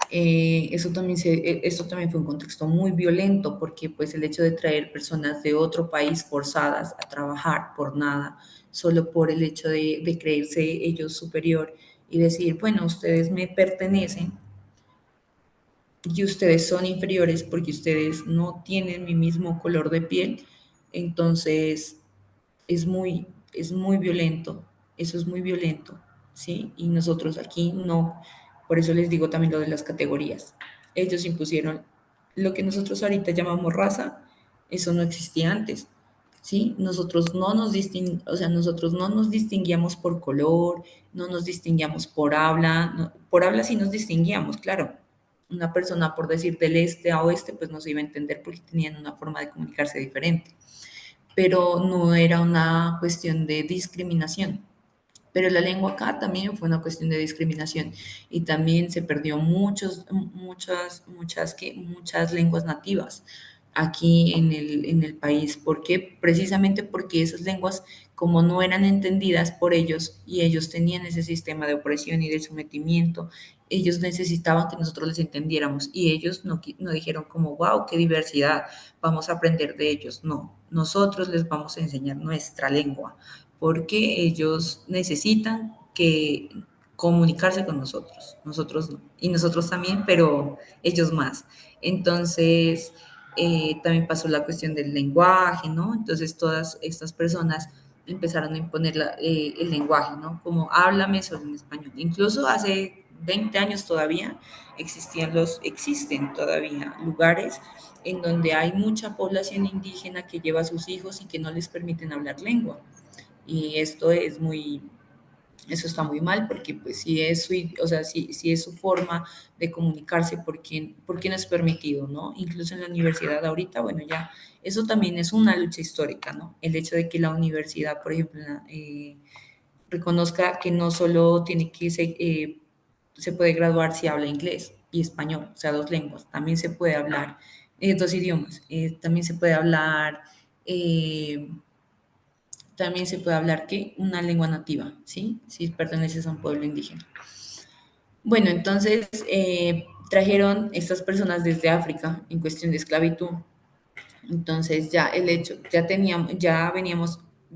Esto también fue un contexto muy violento porque pues el hecho de traer personas de otro país forzadas a trabajar por nada, solo por el hecho de creerse ellos superior y decir, bueno, ustedes me pertenecen y ustedes son inferiores porque ustedes no tienen mi mismo color de piel, entonces es muy violento, eso es muy violento, ¿sí? Y nosotros aquí no, por eso les digo también lo de las categorías. Ellos impusieron lo que nosotros ahorita llamamos raza, eso no existía antes, ¿sí? O sea, nosotros no nos distinguíamos por color, no nos distinguíamos por habla, por habla sí nos distinguíamos, claro. Una persona, por decir del este a oeste, pues no se iba a entender porque tenían una forma de comunicarse diferente, pero no era una cuestión de discriminación. Pero la lengua acá también fue una cuestión de discriminación y también se perdió muchas lenguas nativas aquí en el país. ¿Por qué? Precisamente porque esas lenguas, como no eran entendidas por ellos y ellos tenían ese sistema de opresión y de sometimiento, ellos necesitaban que nosotros les entendiéramos y ellos no dijeron como, wow, qué diversidad, vamos a aprender de ellos. No, nosotros les vamos a enseñar nuestra lengua porque ellos necesitan que comunicarse con nosotros no, y nosotros también, pero ellos más. Entonces, también pasó la cuestión del lenguaje, ¿no? Entonces, todas estas personas empezaron a imponer el lenguaje, ¿no? Como háblame solo en español. Incluso hace 20 años todavía existen todavía lugares en donde hay mucha población indígena que lleva a sus hijos y que no les permiten hablar lengua. Y eso está muy mal porque pues si es o sea, si es su forma de comunicarse, ¿por qué no es permitido, no? Incluso en la universidad ahorita, bueno, ya, eso también es una lucha histórica, ¿no? El hecho de que la universidad, por ejemplo, reconozca que no solo se puede graduar si habla inglés y español, o sea, dos lenguas, también se puede hablar, dos idiomas, también se puede hablar eh, también se puede hablar que una lengua nativa, ¿sí? Si perteneces a un pueblo indígena. Bueno, entonces trajeron estas personas desde África en cuestión de esclavitud. Entonces ya el hecho, ya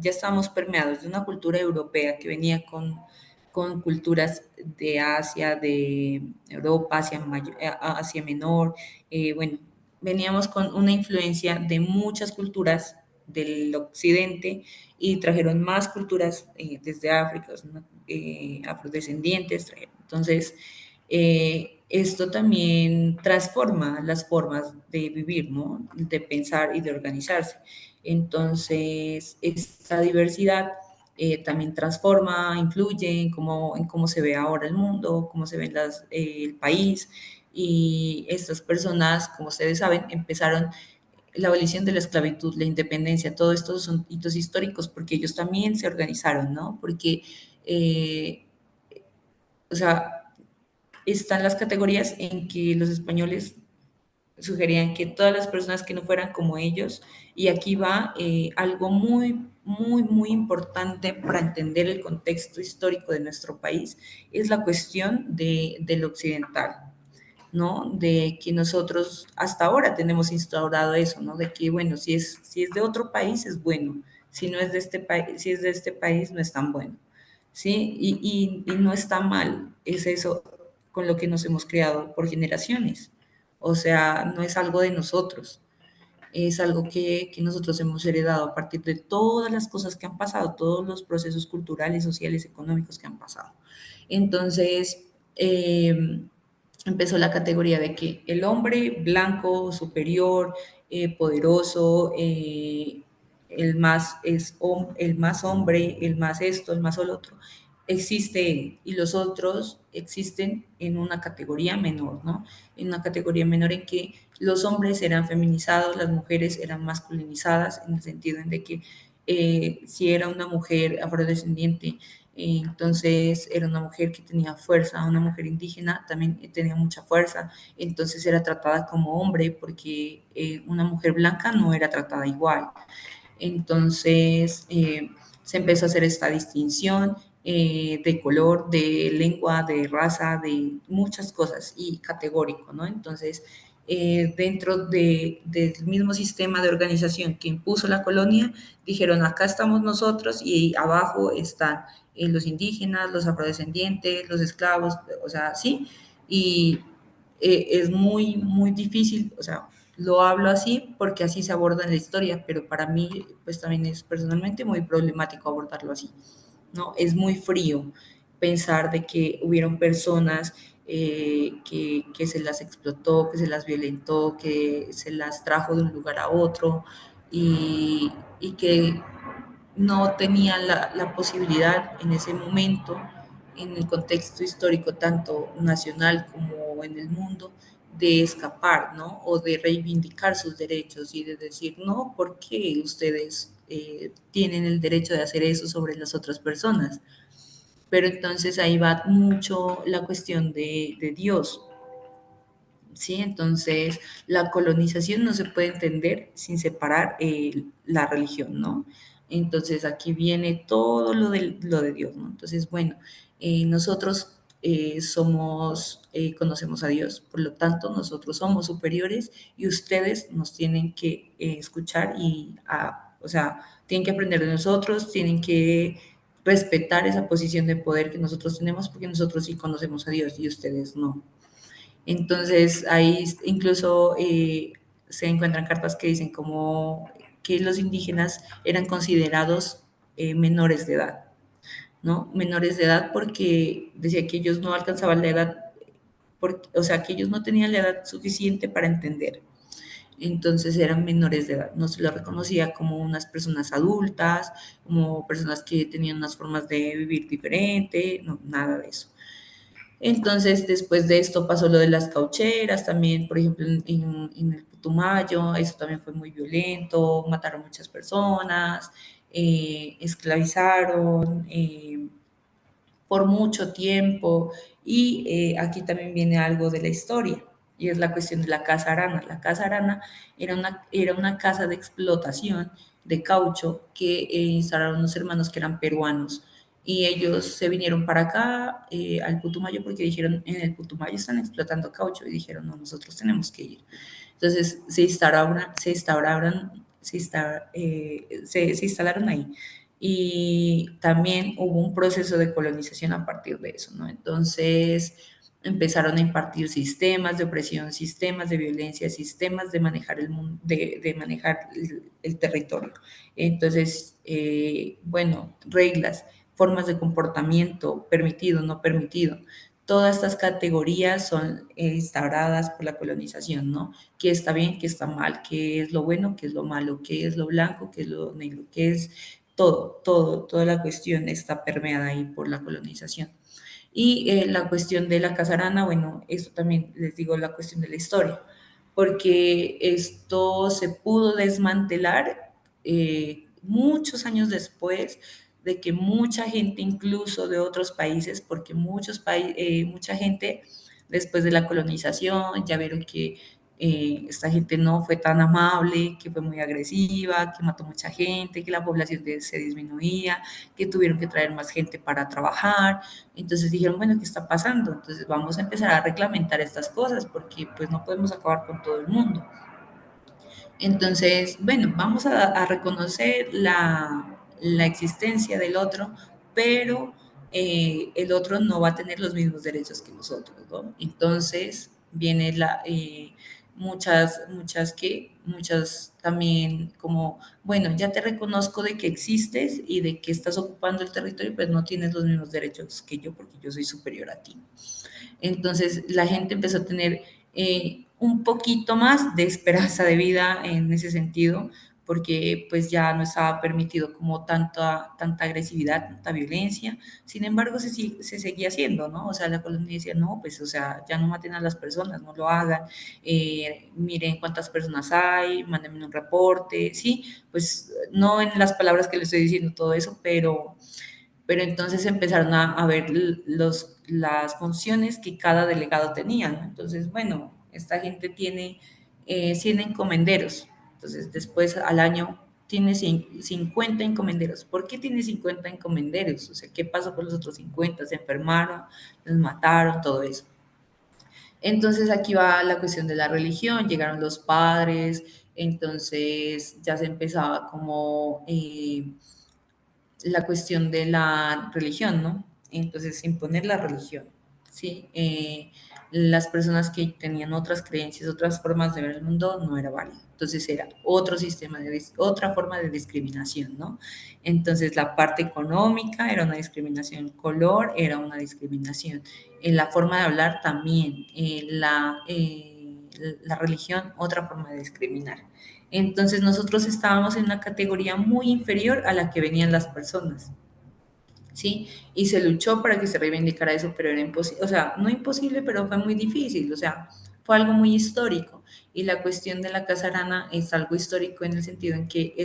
estábamos permeados de una cultura europea que venía con culturas de Asia, de Europa, Asia Menor, bueno, veníamos con una influencia de muchas culturas del occidente y trajeron más culturas desde África, ¿no? Afrodescendientes. Entonces, esto también transforma las formas de vivir, ¿no? De pensar y de organizarse. Entonces, esta diversidad también transforma, influye en cómo se ve ahora el mundo, cómo se ve el país. Y estas personas, como ustedes saben, empezaron la abolición de la esclavitud, la independencia, todo esto son hitos históricos porque ellos también se organizaron, ¿no? Porque, o sea, están las categorías en que los españoles sugerían que todas las personas que no fueran como ellos, y aquí va algo muy importante para entender el contexto histórico de nuestro país, es la cuestión del occidental, ¿no? De que nosotros hasta ahora tenemos instaurado eso, ¿no? De que, bueno, si es de otro país es bueno, si no es de este país, si es de este país no es tan bueno, ¿sí? Y no está mal, es eso con lo que nos hemos creado por generaciones. O sea, no es algo de nosotros, es algo que nosotros hemos heredado a partir de todas las cosas que han pasado, todos los procesos culturales, sociales, económicos que han pasado. Entonces, empezó la categoría de que el hombre blanco, superior, poderoso, el más hombre, el más esto, el más el otro, existe él y los otros existen en una categoría menor, ¿no? En una categoría menor en que los hombres eran feminizados, las mujeres eran masculinizadas, en el sentido en de que si era una mujer afrodescendiente, entonces era una mujer que tenía fuerza, una mujer indígena también tenía mucha fuerza, entonces era tratada como hombre porque una mujer blanca no era tratada igual. Entonces se empezó a hacer esta distinción de color, de lengua, de raza, de muchas cosas y categórico, ¿no? Entonces, dentro del mismo sistema de organización que impuso la colonia, dijeron, acá estamos nosotros y abajo están los indígenas, los afrodescendientes, los esclavos, o sea, sí, y es muy difícil, o sea, lo hablo así porque así se aborda en la historia, pero para mí, pues también es personalmente muy problemático abordarlo así, ¿no? Es muy frío pensar de que hubieron personas que se las explotó, que se las violentó, que se las trajo de un lugar a otro y que no tenían la posibilidad en ese momento, en el contexto histórico tanto nacional como en el mundo, de escapar, ¿no? O de reivindicar sus derechos y de decir, no, ¿por qué ustedes tienen el derecho de hacer eso sobre las otras personas? Pero entonces ahí va mucho la cuestión de Dios, ¿sí? Entonces, la colonización no se puede entender sin separar la religión, ¿no? Entonces, aquí viene todo lo de Dios, ¿no? Entonces, bueno, nosotros conocemos a Dios, por lo tanto, nosotros somos superiores y ustedes nos tienen que escuchar o sea, tienen que aprender de nosotros, tienen que respetar esa posición de poder que nosotros tenemos porque nosotros sí conocemos a Dios y ustedes no. Entonces, ahí incluso se encuentran cartas que dicen como que los indígenas eran considerados menores de edad, ¿no? Menores de edad porque decía que ellos no alcanzaban la edad, o sea, que ellos no tenían la edad suficiente para entender. Entonces eran menores de edad, no se los reconocía como unas personas adultas, como personas que tenían unas formas de vivir diferente, no, nada de eso. Entonces, después de esto pasó lo de las caucheras, también, por ejemplo, en el Putumayo, eso también fue muy violento, mataron muchas personas, esclavizaron por mucho tiempo, y aquí también viene algo de la historia, y es la cuestión de la Casa Arana. La Casa Arana era una casa de explotación de caucho que instalaron unos hermanos que eran peruanos, y ellos se vinieron para acá, al Putumayo, porque dijeron, en el Putumayo están explotando caucho, y dijeron, no, nosotros tenemos que ir. Entonces se instalaron ahí. Y también hubo un proceso de colonización a partir de eso, ¿no? Entonces empezaron a impartir sistemas de opresión, sistemas de violencia, sistemas de manejar el mundo, de manejar el territorio. Entonces, bueno, reglas, formas de comportamiento, permitido, no permitido. Todas estas categorías son instauradas por la colonización, ¿no? ¿Qué está bien, qué está mal, qué es lo bueno, qué es lo malo, qué es lo blanco, qué es lo negro, qué es toda la cuestión está permeada ahí por la colonización. Y la cuestión de la casarana, bueno, esto también les digo, la cuestión de la historia. porque esto se pudo desmantelar muchos años después de que mucha gente, incluso de otros países, porque mucha gente después de la colonización ya vieron que esta gente no fue tan amable, que fue muy agresiva, que mató mucha gente, que la población se disminuía, que tuvieron que traer más gente para trabajar. Entonces dijeron, bueno, ¿qué está pasando? Entonces vamos a empezar a reglamentar estas cosas porque pues no podemos acabar con todo el mundo. Entonces, bueno, vamos a reconocer la existencia del otro, pero el otro no va a tener los mismos derechos que nosotros, ¿no? Entonces, viene muchas también como, bueno, ya te reconozco de que existes y de que estás ocupando el territorio, pero no tienes los mismos derechos que yo porque yo soy superior a ti. Entonces la gente empezó a tener un poquito más de esperanza de vida en ese sentido, porque pues ya no estaba permitido como tanta agresividad, tanta violencia. Sin embargo, se seguía haciendo, ¿no? O sea, la colonia decía, no, pues, o sea, ya no maten a las personas, no lo hagan, miren cuántas personas hay, mándenme un reporte, sí, pues no en las palabras que le estoy diciendo todo eso, pero entonces empezaron a ver las funciones que cada delegado tenía, ¿no? Entonces, bueno, esta gente tiene 100 encomenderos, entonces después al año tiene 50 encomenderos. ¿Por qué tiene 50 encomenderos? O sea, ¿qué pasó con los otros 50? ¿Se enfermaron? ¿Los mataron? Todo eso. Entonces aquí va la cuestión de la religión, llegaron los padres, entonces ya se empezaba como la cuestión de la religión, ¿no? Entonces, imponer la religión, ¿sí? Las personas que tenían otras creencias, otras formas de ver el mundo, no era válido. Entonces, era otro sistema, otra forma de discriminación, ¿no? Entonces, la parte económica era una discriminación, color era una discriminación, en la forma de hablar también, la religión, otra forma de discriminar. Entonces nosotros estábamos en una categoría muy inferior a la que venían las personas, ¿sí? Y se luchó para que se reivindicara eso, pero era imposible, o sea, no imposible, pero fue muy difícil, o sea, fue algo muy histórico. Y la cuestión de la Casa Arana es algo histórico en el sentido en que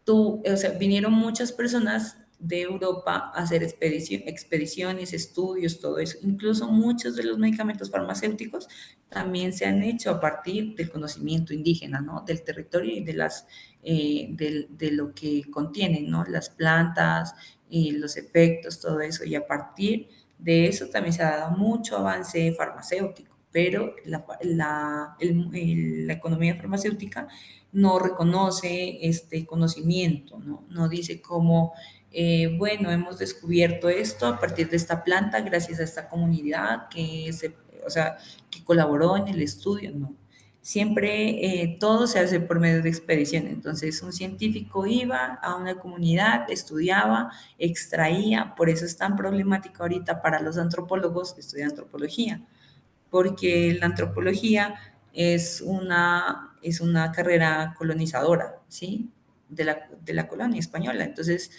o sea, vinieron muchas personas de Europa a hacer expediciones, estudios, todo eso. Incluso muchos de los medicamentos farmacéuticos también se han hecho a partir del conocimiento indígena, ¿no? Del territorio y de lo que contienen, ¿no? Las plantas y los efectos, todo eso. Y a partir de eso también se ha dado mucho avance farmacéutico, pero la economía farmacéutica no reconoce este conocimiento, no dice cómo, bueno, hemos descubierto esto a partir de esta planta, gracias a esta comunidad o sea, que colaboró en el estudio, no. Siempre todo se hace por medio de expedición. Entonces, un científico iba a una comunidad, estudiaba, extraía, por eso es tan problemático ahorita para los antropólogos estudiar antropología, porque la antropología es una carrera colonizadora, ¿sí? De la colonia española. Entonces,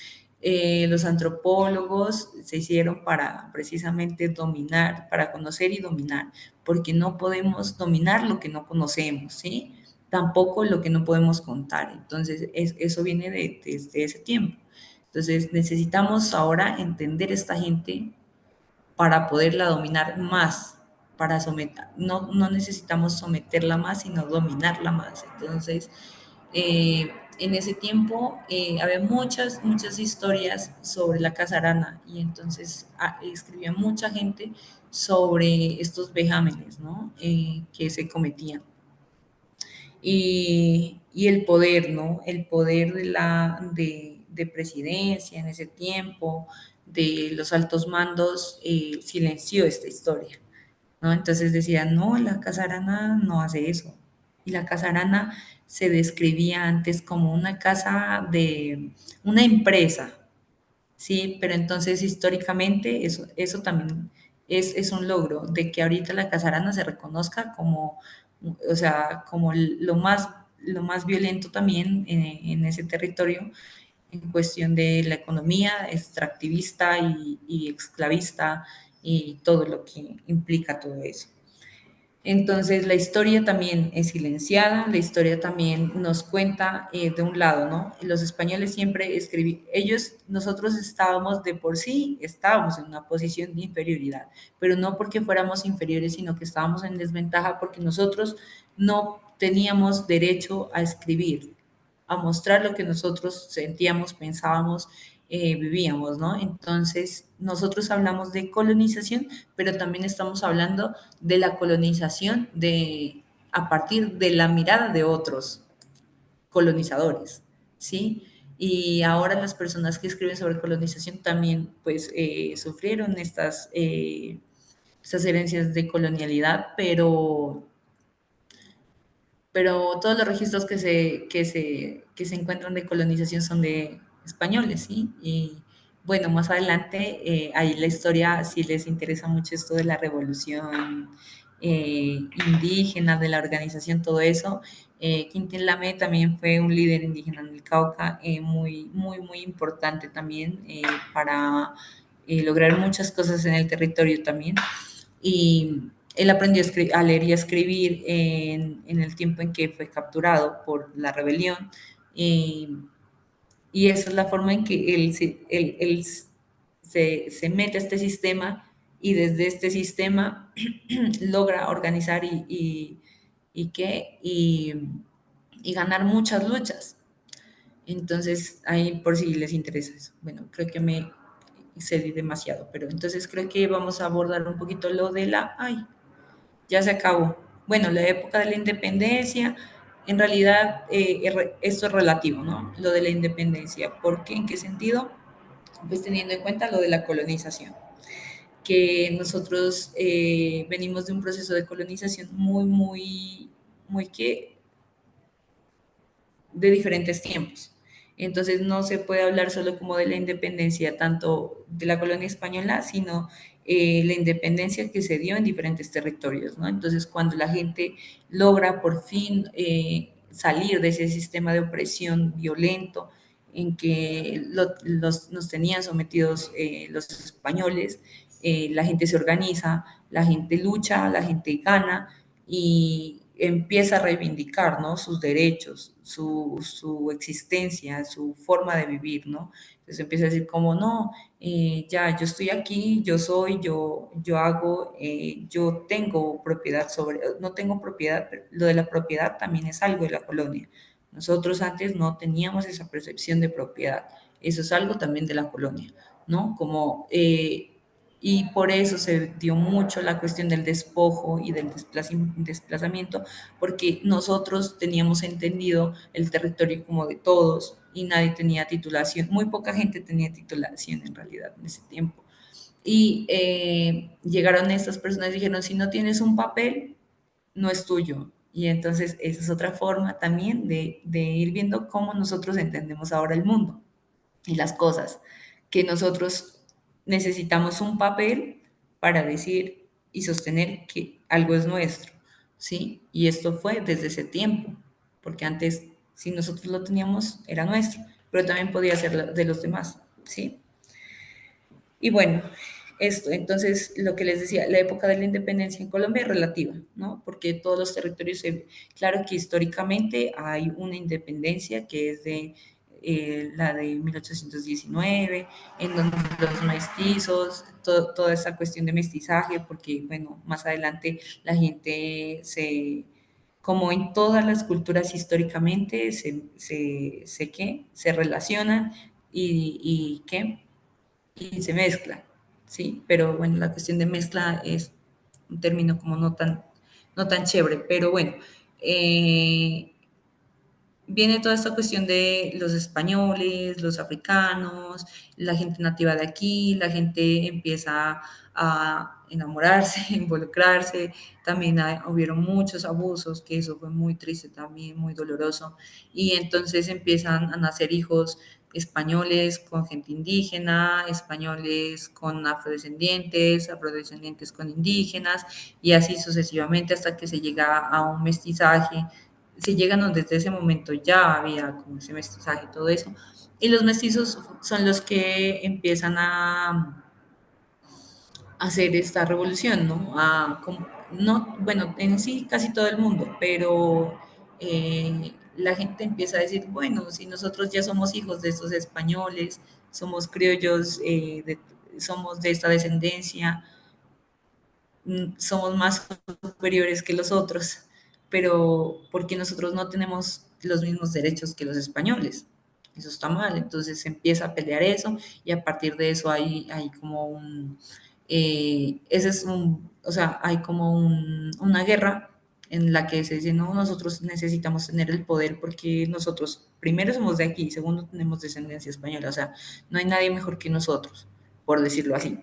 los antropólogos se hicieron para precisamente dominar, para conocer y dominar, porque no podemos dominar lo que no conocemos, ¿sí? Tampoco lo que no podemos contar. Entonces, eso viene desde ese tiempo. Entonces, necesitamos ahora entender esta gente para poderla dominar más, para someter, no necesitamos someterla más, sino dominarla más. Entonces, en ese tiempo había muchas historias sobre la Casa Arana y entonces escribía mucha gente sobre estos vejámenes, ¿no? Que se cometían. Y el poder, ¿no? El poder de presidencia en ese tiempo, de los altos mandos, silenció esta historia, ¿no? Entonces decían, no, la Casa Arana no hace eso. Y la Casa Arana se describía antes como una casa de una empresa, ¿sí? Pero entonces históricamente eso también es un logro de que ahorita la Casa Arana se reconozca como, o sea, como lo más violento también en ese territorio en cuestión de la economía extractivista y esclavista y todo lo que implica todo eso. Entonces, la historia también es silenciada, la historia también nos cuenta de un lado, ¿no? Los españoles siempre escribían, nosotros estábamos de por sí, estábamos en una posición de inferioridad, pero no porque fuéramos inferiores, sino que estábamos en desventaja porque nosotros no teníamos derecho a escribir, a mostrar lo que nosotros sentíamos, pensábamos, vivíamos, ¿no? Entonces, nosotros hablamos de colonización, pero también estamos hablando de la colonización a partir de la mirada de otros colonizadores, ¿sí? Y ahora las personas que escriben sobre colonización también, pues, sufrieron estas herencias de colonialidad, pero todos los registros que se encuentran de colonización son de españoles, ¿sí? Y bueno, más adelante, ahí la historia, si les interesa mucho esto de la revolución indígena, de la organización, todo eso, Quintín Lamé también fue un líder indígena en el Cauca, muy, muy, muy importante también para lograr muchas cosas en el territorio también. Y él aprendió a leer y a escribir en el tiempo en que fue capturado por la rebelión. Y, y esa es la forma en que él se mete a este sistema y desde este sistema logra organizar y ganar muchas luchas. Entonces, ahí por si les interesa eso. Bueno, creo que me excedí demasiado, pero entonces creo que vamos a abordar un poquito lo de ay, ya se acabó. Bueno, la época de la independencia, en realidad esto es relativo, ¿no? Lo de la independencia. ¿Por qué? ¿En qué sentido? Pues teniendo en cuenta lo de la colonización, que nosotros venimos de un proceso de colonización muy, muy, muy que de diferentes tiempos. Entonces no se puede hablar solo como de la independencia, tanto de la colonia española, sino la independencia que se dio en diferentes territorios, ¿no? Entonces cuando la gente logra por fin salir de ese sistema de opresión violento en que nos tenían sometidos los españoles, la gente se organiza, la gente lucha, la gente gana y empieza a reivindicar, ¿no? Sus derechos, su existencia, su forma de vivir, ¿no? Entonces empieza a decir como, no, ya, yo estoy aquí, yo soy, yo hago, yo tengo propiedad sobre, no tengo propiedad, pero lo de la propiedad también es algo de la colonia. Nosotros antes no teníamos esa percepción de propiedad. Eso es algo también de la colonia, ¿no? Como y por eso se dio mucho la cuestión del despojo y del desplazamiento, porque nosotros teníamos entendido el territorio como de todos y nadie tenía titulación, muy poca gente tenía titulación en realidad en ese tiempo. Y llegaron estas personas y dijeron, si no tienes un papel, no es tuyo. Y entonces esa es otra forma también de ir viendo cómo nosotros entendemos ahora el mundo y las cosas, que nosotros necesitamos un papel para decir y sostener que algo es nuestro, ¿sí? Y esto fue desde ese tiempo, porque antes, si nosotros lo teníamos, era nuestro, pero también podía ser de los demás, ¿sí? Y bueno, esto, entonces, lo que les decía, la época de la independencia en Colombia es relativa, ¿no? Porque todos los territorios, claro que históricamente hay una independencia que es de la de 1819, en donde los mestizos, toda esa cuestión de mestizaje, porque, bueno, más adelante la gente como en todas las culturas históricamente, se relacionan y ¿qué? Y se mezcla, ¿sí? Pero bueno, la cuestión de mezcla es un término como no tan chévere, pero bueno, eh, viene toda esta cuestión de los españoles, los africanos, la gente nativa de aquí, la gente empieza a enamorarse, involucrarse, también hubieron muchos abusos, que eso fue muy triste también, muy doloroso, y entonces empiezan a nacer hijos españoles con gente indígena, españoles con afrodescendientes, afrodescendientes con indígenas, y así sucesivamente hasta que se llega a un mestizaje. Si llegan donde desde ese momento ya había como ese mestizaje y todo eso, y los mestizos son los que empiezan a hacer esta revolución, ¿no? no, bueno, en sí casi todo el mundo, pero la gente empieza a decir, bueno, si nosotros ya somos hijos de estos españoles, somos criollos, somos de esta descendencia, somos más superiores que los otros, pero porque nosotros no tenemos los mismos derechos que los españoles. Eso está mal, entonces se empieza a pelear eso y a partir de eso hay como ese es o sea, hay como una guerra en la que se dice, no, nosotros necesitamos tener el poder porque nosotros, primero, somos de aquí, segundo, tenemos descendencia española, o sea, no hay nadie mejor que nosotros, por decirlo así.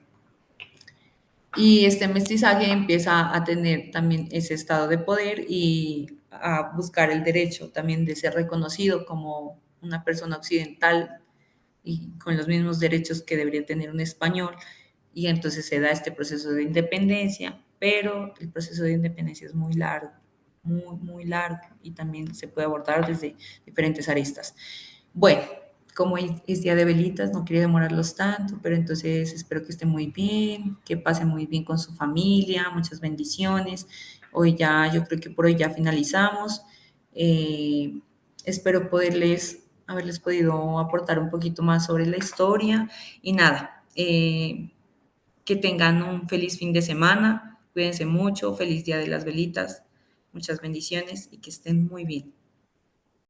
Y este mestizaje empieza a tener también ese estado de poder y a buscar el derecho también de ser reconocido como una persona occidental y con los mismos derechos que debería tener un español. Y entonces se da este proceso de independencia, pero el proceso de independencia es muy largo, muy largo y también se puede abordar desde diferentes aristas. Bueno, como es día de velitas, no quería demorarlos tanto, pero entonces espero que estén muy bien, que pasen muy bien con su familia, muchas bendiciones. Hoy ya, yo creo que por hoy ya finalizamos. Eh, Espero haberles podido aportar un poquito más sobre la historia y nada, que tengan un feliz fin de semana, cuídense mucho, feliz día de las velitas, muchas bendiciones y que estén muy bien.